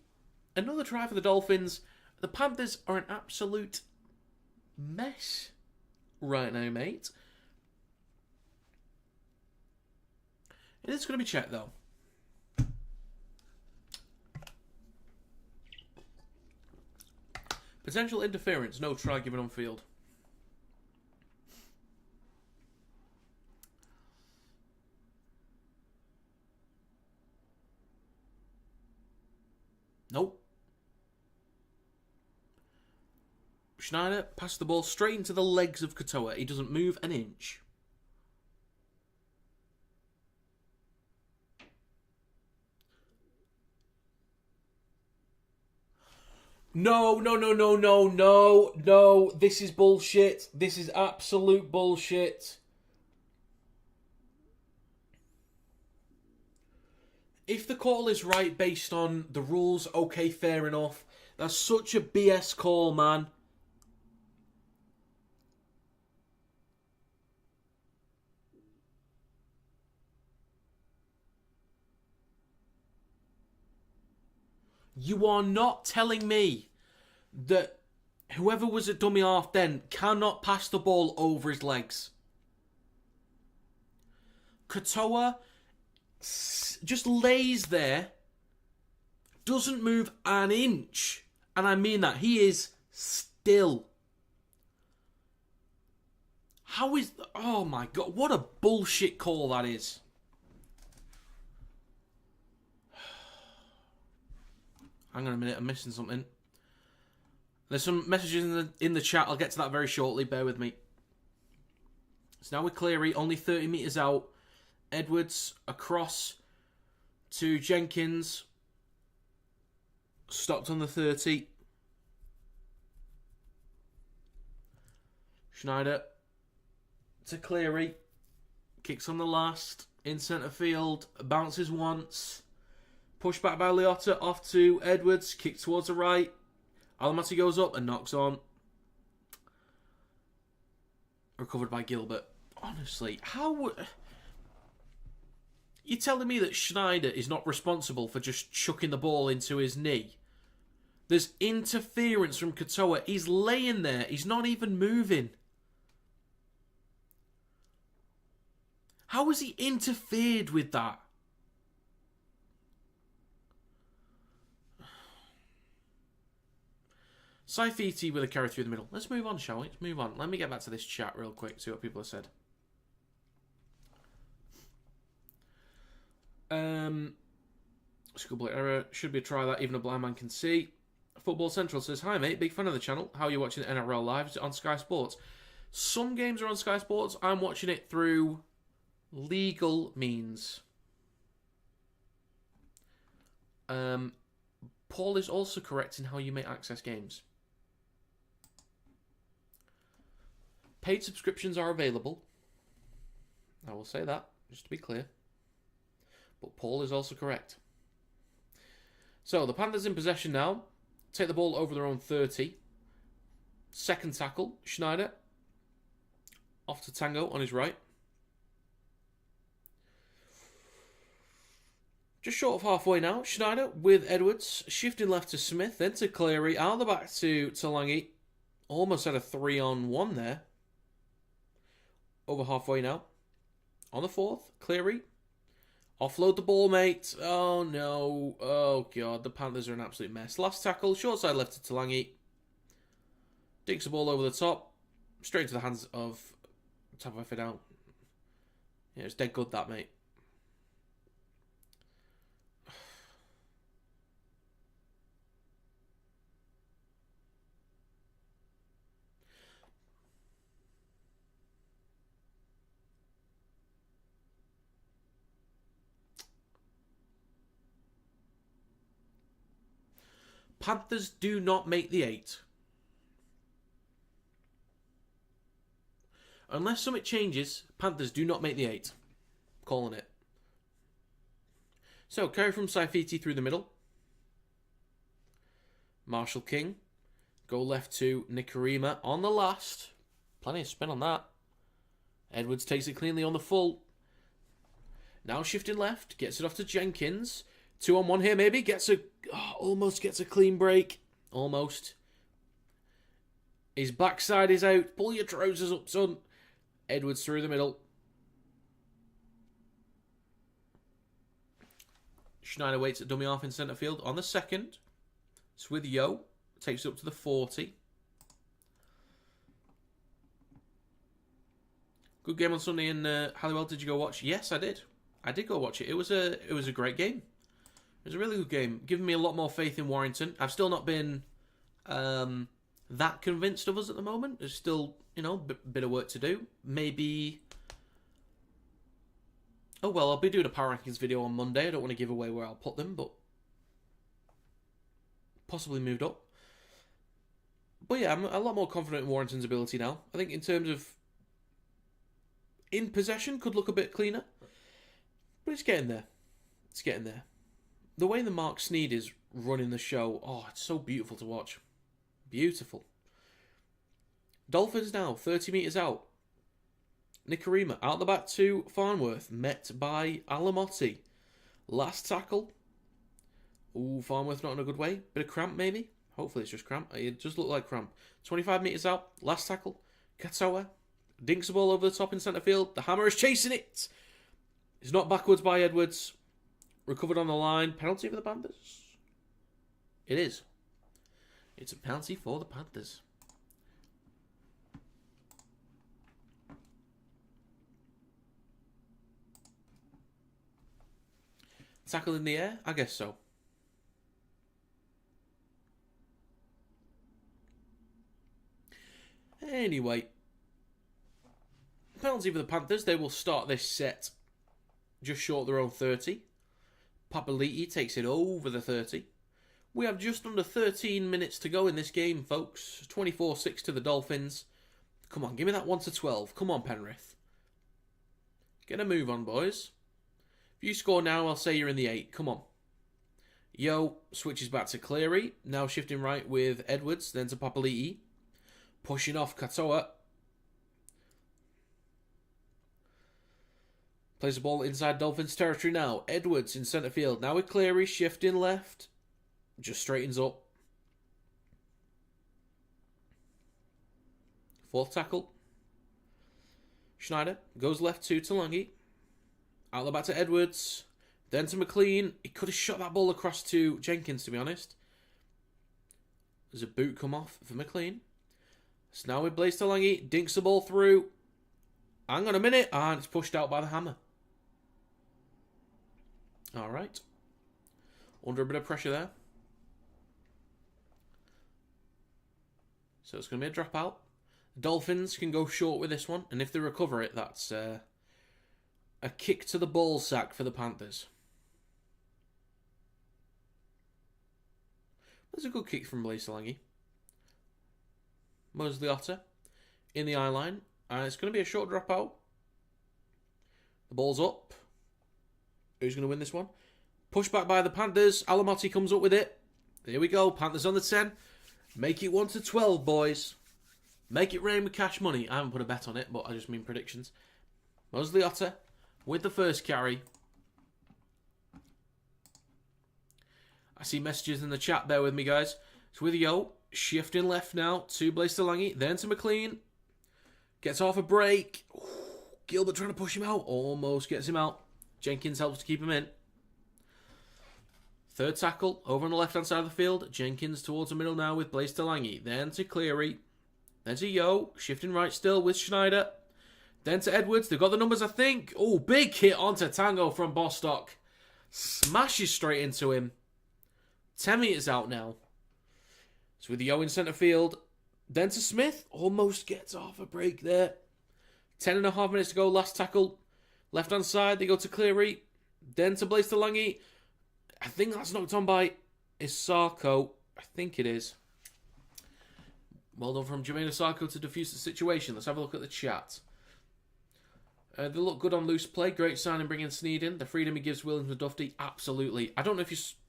A: another try for the Dolphins. The Panthers are an absolute mess right now, mate. It is going to be checked, though. Potential interference, no try given on field. Nope. Schneider passed the ball straight into the legs of Katoa. He doesn't move an inch. No. This is bullshit. This is absolute bullshit. If the call is right based on the rules, okay, fair enough. That's such a BS call, man. You are not telling me that whoever was at dummy half then cannot pass the ball over his legs. Katoa just lays there, doesn't move an inch. And I mean that. He is still. How is... Oh my God, what a bullshit call that is. Hang on a minute, I'm missing something. There's some messages in the chat. I'll get to that very shortly. Bear with me. So now with Cleary, only 30 metres out. Edwards across to Jenkins. Stopped on the 30. Schneider to Cleary. Kicks on the last. In centre field. Bounces once. Pushed back by Liotta, off to Edwards, kick towards the right. Alamati goes up and knocks on. Recovered by Gilbert. Honestly, how... You're telling me that Schneider is not responsible for just chucking the ball into his knee? There's interference from Katoa. He's laying there. He's not even moving. How has he interfered with that? Saifiti with a carry through the middle. Let's move on, shall we? Let's move on. Let me get back to this chat real quick, see what people have said. Schoolboy error. Should be a try that even a blind man can see. Football Central says, hi mate, big fan of the channel. How are you watching the NRL live? Is it on Sky Sports? Some games are on Sky Sports. I'm watching it through legal means. Paul is also correct in how you may access games. Paid subscriptions are available. I will say that, just to be clear. But Paul is also correct. So, the Panthers in possession now. Take the ball over their own 30. Second tackle, Schneider. Off to Tango on his right. Just short of halfway now. Schneider with Edwards. Shifting left to Smith. Then to Cleary. Out the back to Lange. Almost had a 3-on-1 there. Over halfway now. On the fourth. Cleary. Offload the ball, mate. Oh, no. Oh, God. The Panthers are an absolute mess. Last tackle. Short side left to Lange. Dinks the ball over the top. Straight into the hands of Tafafidau. Yeah, it's dead good, that, mate. Panthers do not make the 8. Unless something changes, Panthers do not make the 8. Calling it. So, carry from Saifiti through the middle. Marshall King. Go left to Nikarima on the last. Plenty of spin on that. Edwards takes it cleanly on the full. Now shifting left. Gets it off to Jenkins. 2-on-1 here maybe. Almost gets a clean break. Almost. His backside is out. Pull your trousers up, son. Edwards through the middle. Schneider waits at dummy half in centre field. On the second. It's with Yo. Takes it up to the 40. Good game on Sunday in Halliwell. Did you go watch? Yes, I did. I did go watch it. It was a great game. It was a really good game. Giving me a lot more faith in Warrington. I've still not been that convinced of us at the moment. There's still, a bit of work to do. Maybe... Oh, well, I'll be doing a power rankings video on Monday. I don't want to give away where I'll put them, but... Possibly moved up. But yeah, I'm a lot more confident in Warrington's ability now. I think in terms of... In possession, could look a bit cleaner. But it's getting there. It's getting there. The way the Mark Sneed is running the show, it's so beautiful to watch. Beautiful. Dolphins now, 30 metres out. Nikarima out the back to Farnworth, met by Alamotti. Last tackle. Ooh, Farnworth not in a good way. Bit of cramp maybe. Hopefully it's just cramp. It does look like cramp. 25 metres out. Last tackle. Katoa. Dinks the ball over the top in centre field. The Hammer is chasing it. It's not backwards by Edwards. Recovered on the line. Penalty for the Panthers. It is. It's a penalty for the Panthers. Tackle in the air? I guess so. Anyway. Penalty for the Panthers. They will start this set just short of their own 30. Papali'i takes it over the 30. We have just under 13 minutes to go in this game, folks. 24-6 to the Dolphins. Come on, give me that 1-12. Come on, Penrith. Get a move on, boys. If you score now, I'll say you're in the 8. Come on. Yo switches back to Cleary. Now shifting right with Edwards, then to Papali'i. Pushing off Katoa. Plays the ball inside Dolphins territory now. Edwards in centre field. Now with Cleary, shifting left. Just straightens up. Fourth tackle. Schneider goes left to Lange. Out the back to Edwards. Then to McLean. He could have shot that ball across to Jenkins, to be honest. There's a boot come off for McLean. So now with Blaze to Lange. Dinks the ball through. Hang on a minute. And it's pushed out by the Hammer. Alright. Under a bit of pressure there. So it's going to be a dropout. Dolphins can go short with this one. And if they recover it, that's a kick to the ball sack for the Panthers. There's a good kick from Blaze Lange. Mosley Otter in the eye line. And it's going to be a short dropout. The ball's up. Who's going to win this one? Pushed back by the Panthers. Alamotti comes up with it. Here we go. Panthers on the 10. Make it 1-12, boys. Make it rain with cash money. I haven't put a bet on it, but I just mean predictions. Mosley Otter with the first carry. I see messages in the chat. Bear with me, guys. It's with Yo. Shifting left now to Blaise Delaney. Then to McLean. Gets off a break. Ooh, Gilbert trying to push him out. Almost gets him out. Jenkins helps to keep him in. Third tackle over on the left-hand side of the field. Jenkins towards the middle now with Blaise Delaney. Then to Cleary. Then to Yo. Shifting right still with Schneider. Then to Edwards. They've got the numbers, I think. Oh, big hit onto Tango from Bostock. Smashes straight into him. 10 metres out now. So with Yo in centre field. Then to Smith. Almost gets off a break there. 10.5 minutes to go. Last tackle. Left-hand side. They go to Cleary. Then to Blaise Delaney. I think that's knocked on by Isako. I think it is. Well done from Jermaine Isako to defuse the situation. Let's have a look at the chat. They look good on loose play. Great signing bringing Sneed in. The freedom he gives Williams and Duffy. Absolutely. I don't know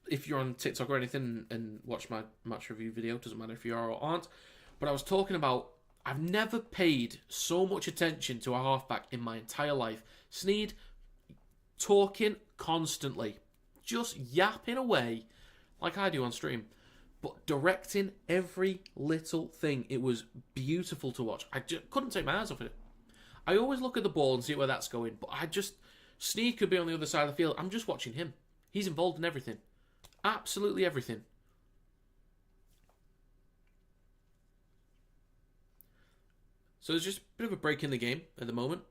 A: if you're on TikTok or anything and watch my match review video. Doesn't matter if you are or aren't. But I was talking about, I've never paid so much attention to a halfback in my entire life. Sneed talking constantly. Just yapping away like I do on stream. But directing every little thing. It was beautiful to watch. I just couldn't take my eyes off it. I always look at the ball and see where that's going. But Sneed could be on the other side of the field. I'm just watching him. He's involved in everything. Absolutely everything. So there's just a bit of a break in the game at the moment.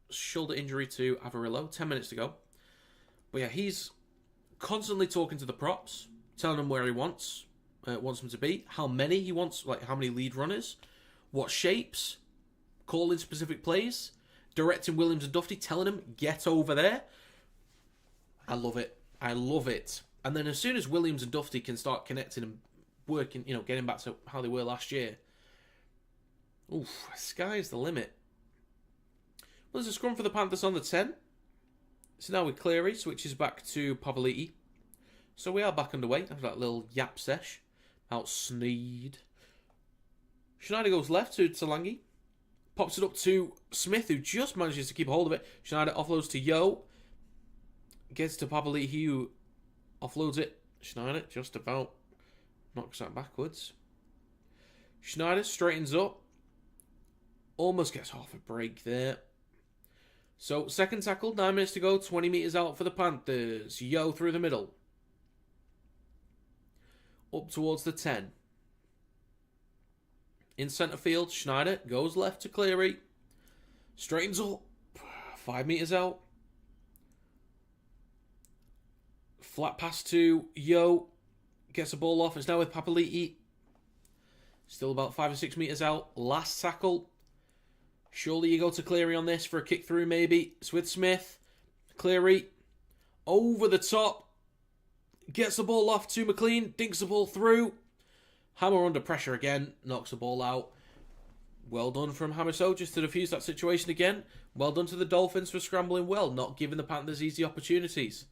A: Shoulder injury to Avarillo. 10 minutes to go. But yeah, he's constantly talking to the props, telling them where he wants them to be, how many he wants, like how many lead runners, what shapes, calling specific plays, directing Williams and Duffy, telling them, get over there. I love it. I love it. And then as soon as Williams and Duffy can start connecting and working, getting back to how they were last year, oof, sky's the limit. Well, there's a scrum for the Panthers on the 10. So now with Cleary, switches back to Pavoliti. So we are back underway after that little yap sesh. Out Sneed. Schneider goes left to Talangi. Pops it up to Smith, who just manages to keep a hold of it. Schneider offloads to Yo. Gets to Pavoliti, who offloads it. Schneider just about knocks that backwards. Schneider straightens up. Almost gets half a break there. So, second tackle, 9 minutes to go, 20 metres out for the Panthers. Yo through the middle. Up towards the 10. In centre field, Schneider goes left to Cleary. Straightens up. 5 metres out. Flat pass to Yo. Gets the ball off. It's now with Pavoliti. Still about 5 or 6 metres out. Last tackle. Surely you go to Cleary on this for a kick through maybe. It's with Smith. Cleary. Over the top. Gets the ball off to McLean. Dinks the ball through. Hammer under pressure again. Knocks the ball out. Well done from Hammer Soldiers to defuse that situation again. Well done to the Dolphins for scrambling well. Not giving the Panthers easy opportunities.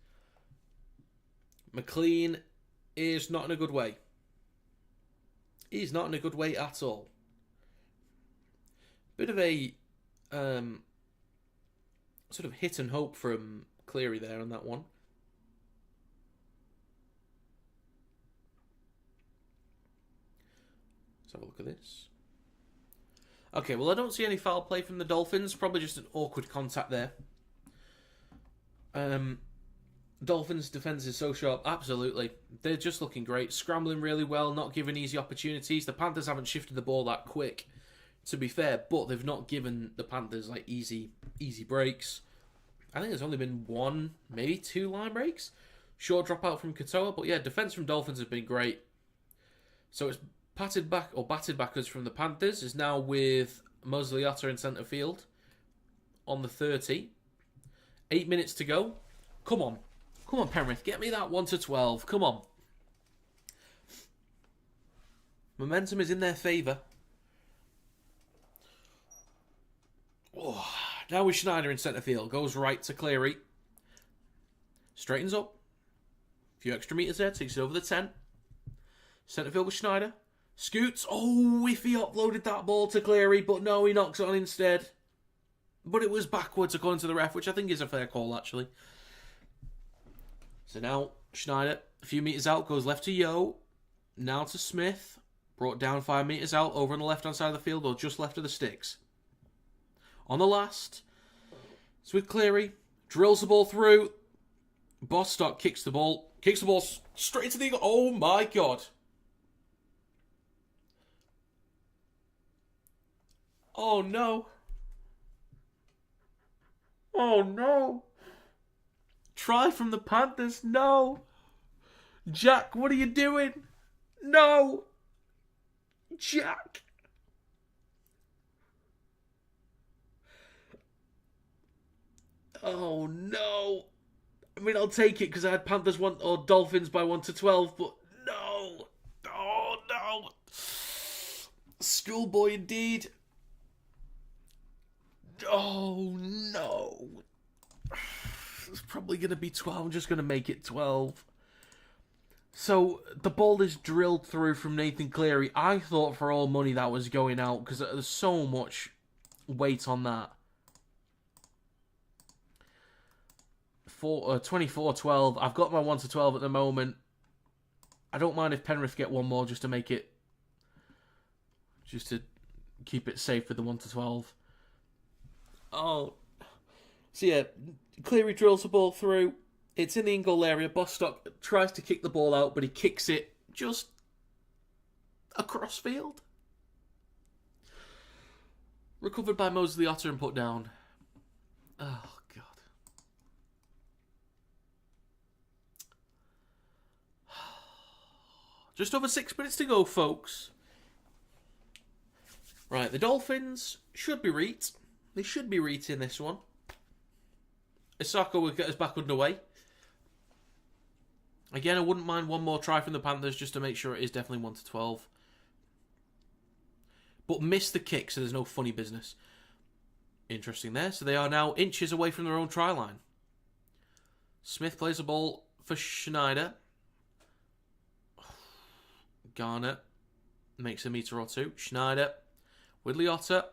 A: McLean is not in a good way. He's not in a good way at all. Bit of a sort of hit and hope from Cleary there on that one. Let's have a look at this. Okay, well I don't see any foul play from the Dolphins. Probably just an awkward contact there. Dolphins' defence is so sharp. Absolutely. They're just looking great. Scrambling really well. Not giving easy opportunities. The Panthers haven't shifted the ball that quick, to be fair, but they've not given the Panthers like easy breaks. I think there's only been 1, maybe 2 line breaks. Short dropout from Katoa, but yeah, defence from Dolphins has been great. So it's batted backwards from the Panthers. Is now with Mosley Otter in centre field on the 30. 8 minutes to go. Come on, Penrith, get me that 1-12. Come on. Momentum is in their favour. Oh, now with Schneider in centre field. Goes right to Cleary. Straightens up. A few extra metres there, takes it over the 10. Centre field with Schneider. Scoots. Oh, if he uploaded that ball to Cleary, but no, he knocks it on instead. But it was backwards according to the ref, which I think is a fair call, actually. So now, Schneider, a few metres out, goes left to Yo. Now to Smith. Brought down 5 metres out, over on the left-hand side of the field, or just left of the sticks. On the last, it's with Cleary. Drills the ball through. Bostock kicks the ball straight into the eagle. Oh my God. Oh no. Oh no. Try from the Panthers. No. Jack, what are you doing? No. Jack. Oh no. I mean, I'll take it because I had Panthers or Dolphins by 1-12, but no. Oh no. Schoolboy indeed. Oh no. It's probably going to be 12. I'm just going to make it 12. So, the ball is drilled through from Nathan Cleary. I thought for all money that was going out because there's so much weight on that. 24-12. I've got my 1-12 at the moment. I don't mind if Penrith get one more just to make it... just to keep it safe with the 1-12. Oh. So yeah, Cleary drills the ball through. It's in the in-goal area. Bostock tries to kick the ball out, but he kicks it just across field. Recovered by Mosley Otter and put down. Oh, God. Just over 6 minutes to go, folks. Right, the Dolphins should be reet. They should be reet in this one. Isako will get us back underway. Again, I wouldn't mind one more try from the Panthers just to make sure it is definitely 1-12. But miss the kick, so there's no funny business. Interesting there. So they are now inches away from their own try line. Smith plays the ball for Schneider. Garner makes a metre or two. Schneider with Liotta.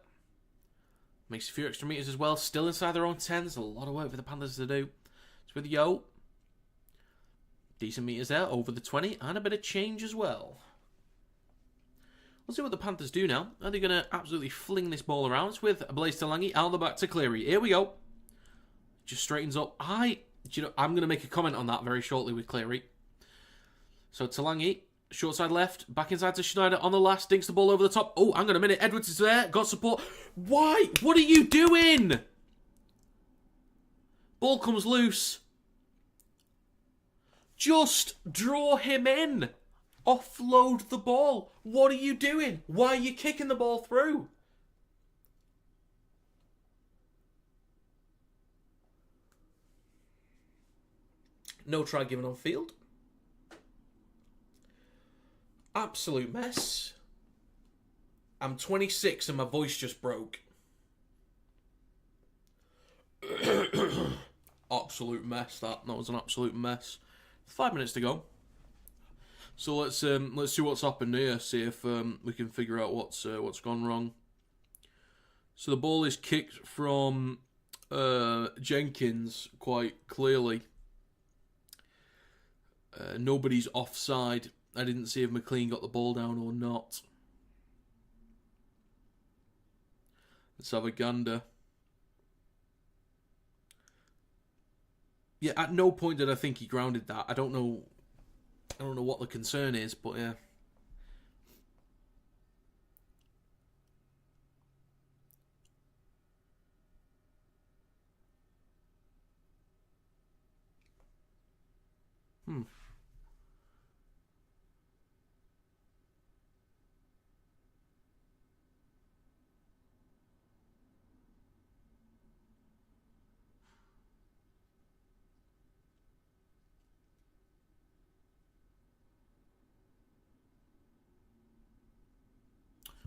A: Makes a few extra metres as well. Still inside their own 10. There's a lot of work for the Panthers to do. It's with Yo. Decent metres there. Over the 20. And a bit of change as well. Let's see what the Panthers do now. Are they going to absolutely fling this ball around? It's with Blaise Talangi. Out the back to Cleary. Here we go. Just straightens up. I'm going to make a comment on that very shortly with Cleary. So Talangi. Short side left, back inside to Schneider on the last, dinks the ball over the top. Oh, hang on a minute, Edwards is there, got support. Why? What are you doing? Ball comes loose. Just draw him in. Offload the ball. What are you doing? Why are you kicking the ball through? No try given on field. Absolute mess. I'm 26 and my voice just broke. Absolute mess. That was an absolute mess. 5 minutes to go. So let's see what's happened here. See if we can figure out what's gone wrong. So the ball is kicked from Jenkins quite clearly. Nobody's offside. I didn't see if McLean got the ball down or not. Let's have a gander. Yeah, at no point did I think he grounded that. I don't know what the concern is, but yeah.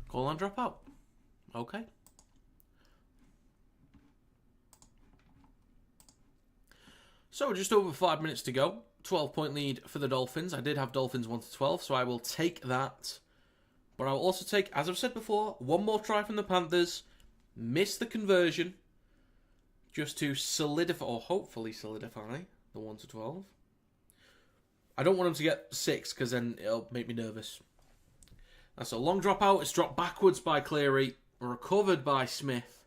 A: Goal line drop out. Okay. So just over 5 minutes to go. 12-point lead for the Dolphins. I did have Dolphins 1-12, so I will take that. But I'll also take, as I've said before, one more try from the Panthers. Miss the conversion. Just to solidify, or hopefully solidify, the 1-12. I don't want them to get 6, because then it'll make me nervous. That's a long drop out. It's dropped backwards by Cleary. Recovered by Smith.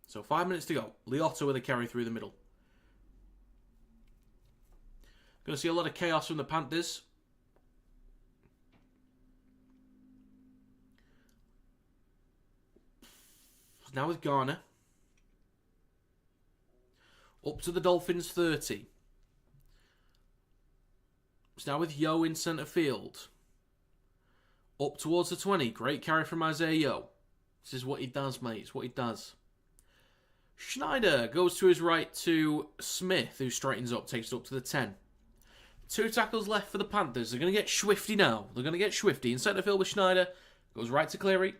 A: So 5 minutes to go. Liotta with a carry through the middle. Going to see a lot of chaos from the Panthers. Now with Garner. Up to the Dolphins 30. It's now with Yo in centre field. Up towards the 20. Great carry from Isaiah Yo. This is what he does, mate. It's what he does. Schneider goes to his right to Smith, who straightens up, takes it up to the 10. 2 tackles left for the Panthers. They're going to get swifty now. They're going to get swifty. In centre field with Schneider. Goes right to Cleary.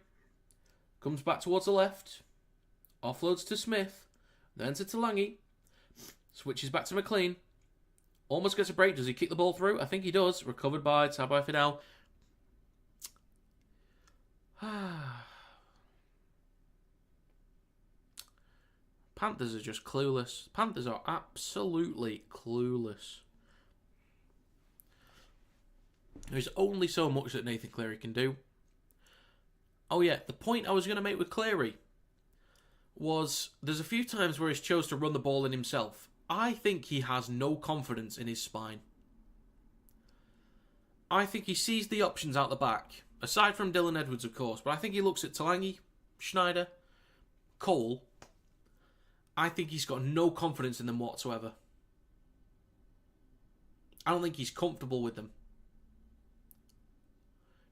A: Comes back towards the left. Offloads to Smith. Then to Talangi. Switches back to McLean. Almost gets a break. Does he kick the ball through? I think he does. Recovered by Tabai Fidel. Panthers are just clueless. Panthers are absolutely clueless. There's only so much that Nathan Cleary can do. Oh yeah, the point I was going to make with Cleary was there's a few times where he's chose to run the ball in himself. I think he has no confidence in his spine. I think he sees the options out the back, aside from Dylan Edwards, of course, but I think he looks at Talangi, Schneider, Cole. I think he's got no confidence in them whatsoever. I don't think he's comfortable with them.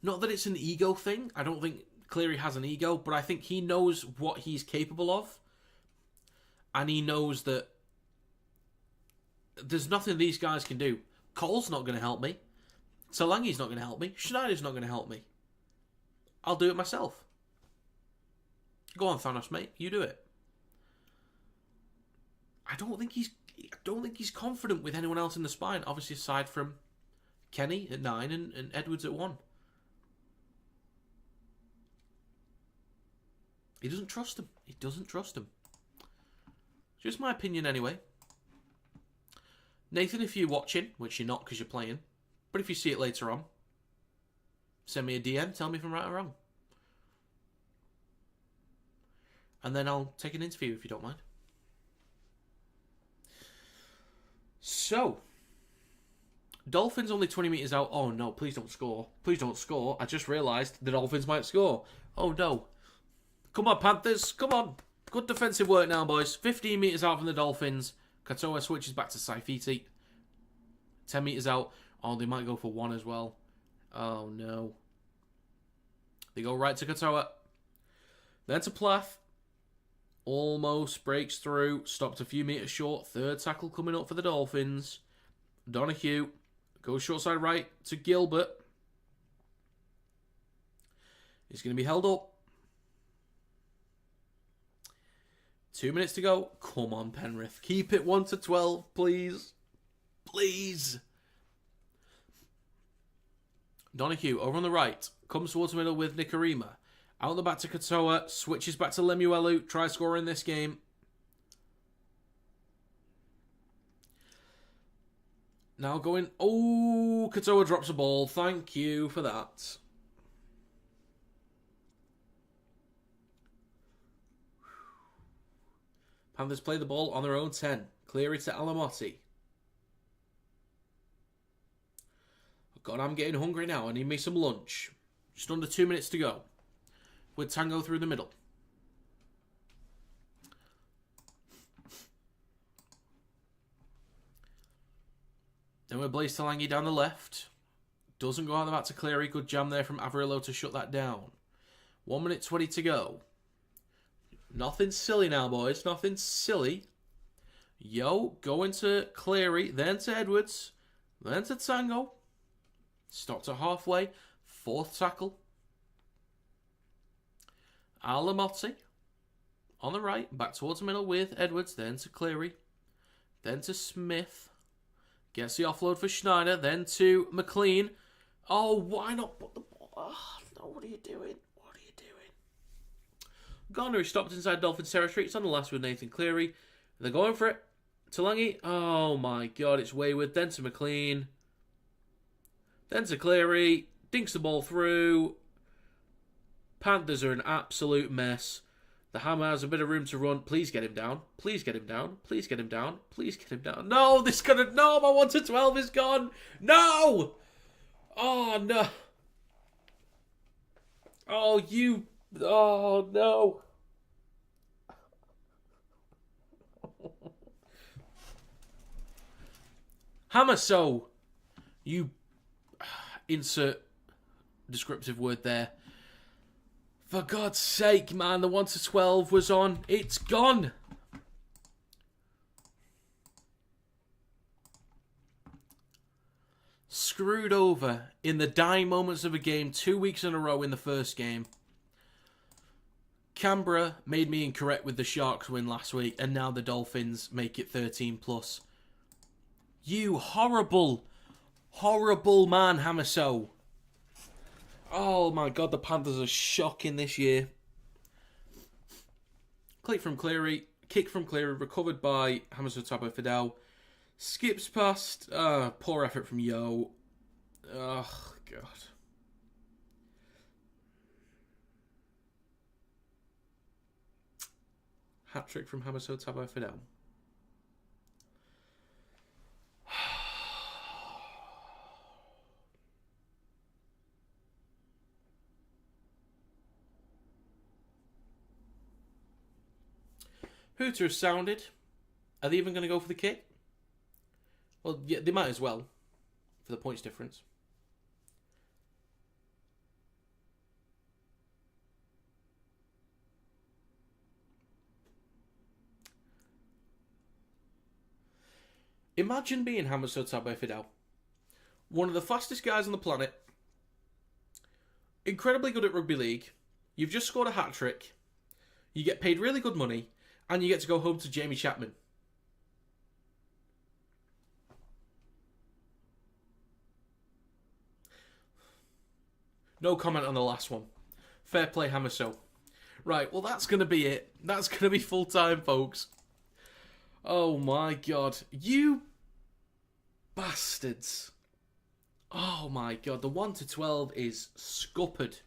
A: Not that it's an ego thing. I don't think Cleary has an ego, but I think he knows what he's capable of. And he knows that there's nothing these guys can do. Cole's not going to help me. Talangi's not going to help me. Schneider's not going to help me. I'll do it myself. Go on, Thanos, mate. You do it. I don't think he's confident with anyone else in the spine. Obviously, aside from Kenny at 9 and Edwards at 1. He doesn't trust him. He doesn't trust him. Just my opinion anyway. Nathan, if you're watching, which you're not because you're playing, but if you see it later on, send me a DM, tell me if I'm right or wrong. And then I'll take an interview if you don't mind. So, Dolphins only 20 metres out. Oh no, please don't score. Please don't score. I just realised the Dolphins might score. Oh no. Come on, Panthers. Come on. Good defensive work now, boys. 15 metres out from the Dolphins. Katoa switches back to Saifiti. 10 metres out. Oh, they might go for 1 as well. Oh no. They go right to Katoa. Then to Plath. Almost breaks through. Stopped a few metres short. Third tackle coming up for the Dolphins. Donahue goes short side right to Gilbert. He's going to be held up. 2 minutes to go. Come on, Penrith. Keep it 1-12, please. Please. Donahue over on the right. Comes towards the middle with Nikarima. Out the back to Katoa. Switches back to Lemuelu. Tries scoring this game. Now going... Oh, Katoa drops a ball. Thank you for that. Panthers play the ball on their own 10. Cleary to Alamotti. Oh God, I'm getting hungry now. I need me some lunch. Just under 2 minutes to go. With Tango through the middle. Then with Blaze Talangi down the left. Doesn't go out the back to Cleary. Good jam there from Averillo to shut that down. 1 minute 20 to go. Nothing silly now, boys. Nothing silly. Yo, going to Cleary, then to Edwards, then to Tango. Stopped at halfway. Fourth tackle. Alamotti on the right, back towards the middle with Edwards, then to Cleary. Then to Smith. Gets the offload for Schneider. Then to McLean. Oh, why not put the ball? Oh, no, what are you doing? What are you doing? Garner is stopped inside Dolphins territory. It's on the last with Nathan Cleary. They're going for it. Talangi. Oh, my God. It's wayward. Then to McLean. Then to Cleary. Dinks the ball through. Panthers are an absolute mess. The Hammer has a bit of room to run. Please get him down. Please get him down. Please get him down. Please get him down. No, this could have... No, my 1 to 12 is gone. No! Oh, no. Oh, you... Oh, no. Hammer so. You... Insert descriptive word there. For God's sake, man, the 1 to 12 was on. It's gone. Screwed over in the dying moments of a game 2 weeks in a row in the first game. Canberra made me incorrect with the Sharks win last week, and now the Dolphins make it 13 plus. You horrible, horrible man, Hamaso. Oh my God, the Panthers are shocking this year. Kick from Cleary, recovered by Hamaso Tabo Fidel. Skips past, poor effort from Yo. Oh, God. Hat-trick from Hamaso Tabo Fidel. Hooter has sounded. Are they even going to go for the kick? Well, yeah, they might as well. For the points difference. Imagine being Hamaso Tabo Fidel. One of the fastest guys on the planet. Incredibly good at rugby league. You've just scored a hat-trick. You get paid really good money. And you get to go home to Jamie Chapman. No comment on the last one. Fair play, Hamaso. Right, well, that's going to be it. That's going to be full-time, folks. Oh, my God. You bastards. Oh, my God. The 1 to 12 is scuppered.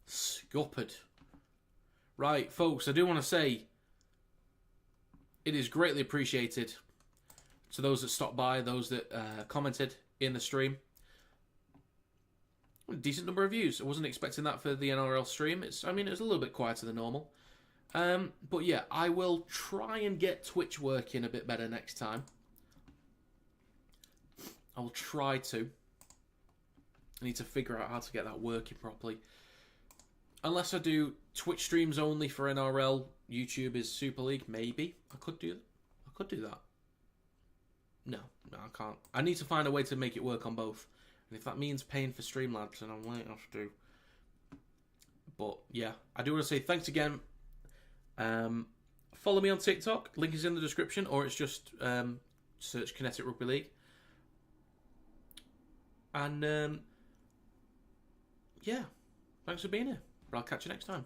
A: Scuppered. Right, folks, I do want to say it is greatly appreciated to those that stopped by, those that commented in the stream. A decent number of views. I wasn't expecting that for the NRL stream. It was a little bit quieter than normal. But yeah, I will try and get Twitch working a bit better next time. I will try to. I need to figure out how to get that working properly. Unless I do Twitch streams only for NRL, YouTube is Super League, maybe. I could do that. No, I can't. I need to find a way to make it work on both. And if that means paying for Streamlabs, then I might have to. But yeah, I do want to say thanks again. Follow me on TikTok. Link is in the description, or it's just search Kinetic Rugby League. And yeah, thanks for being here. But I'll catch you next time.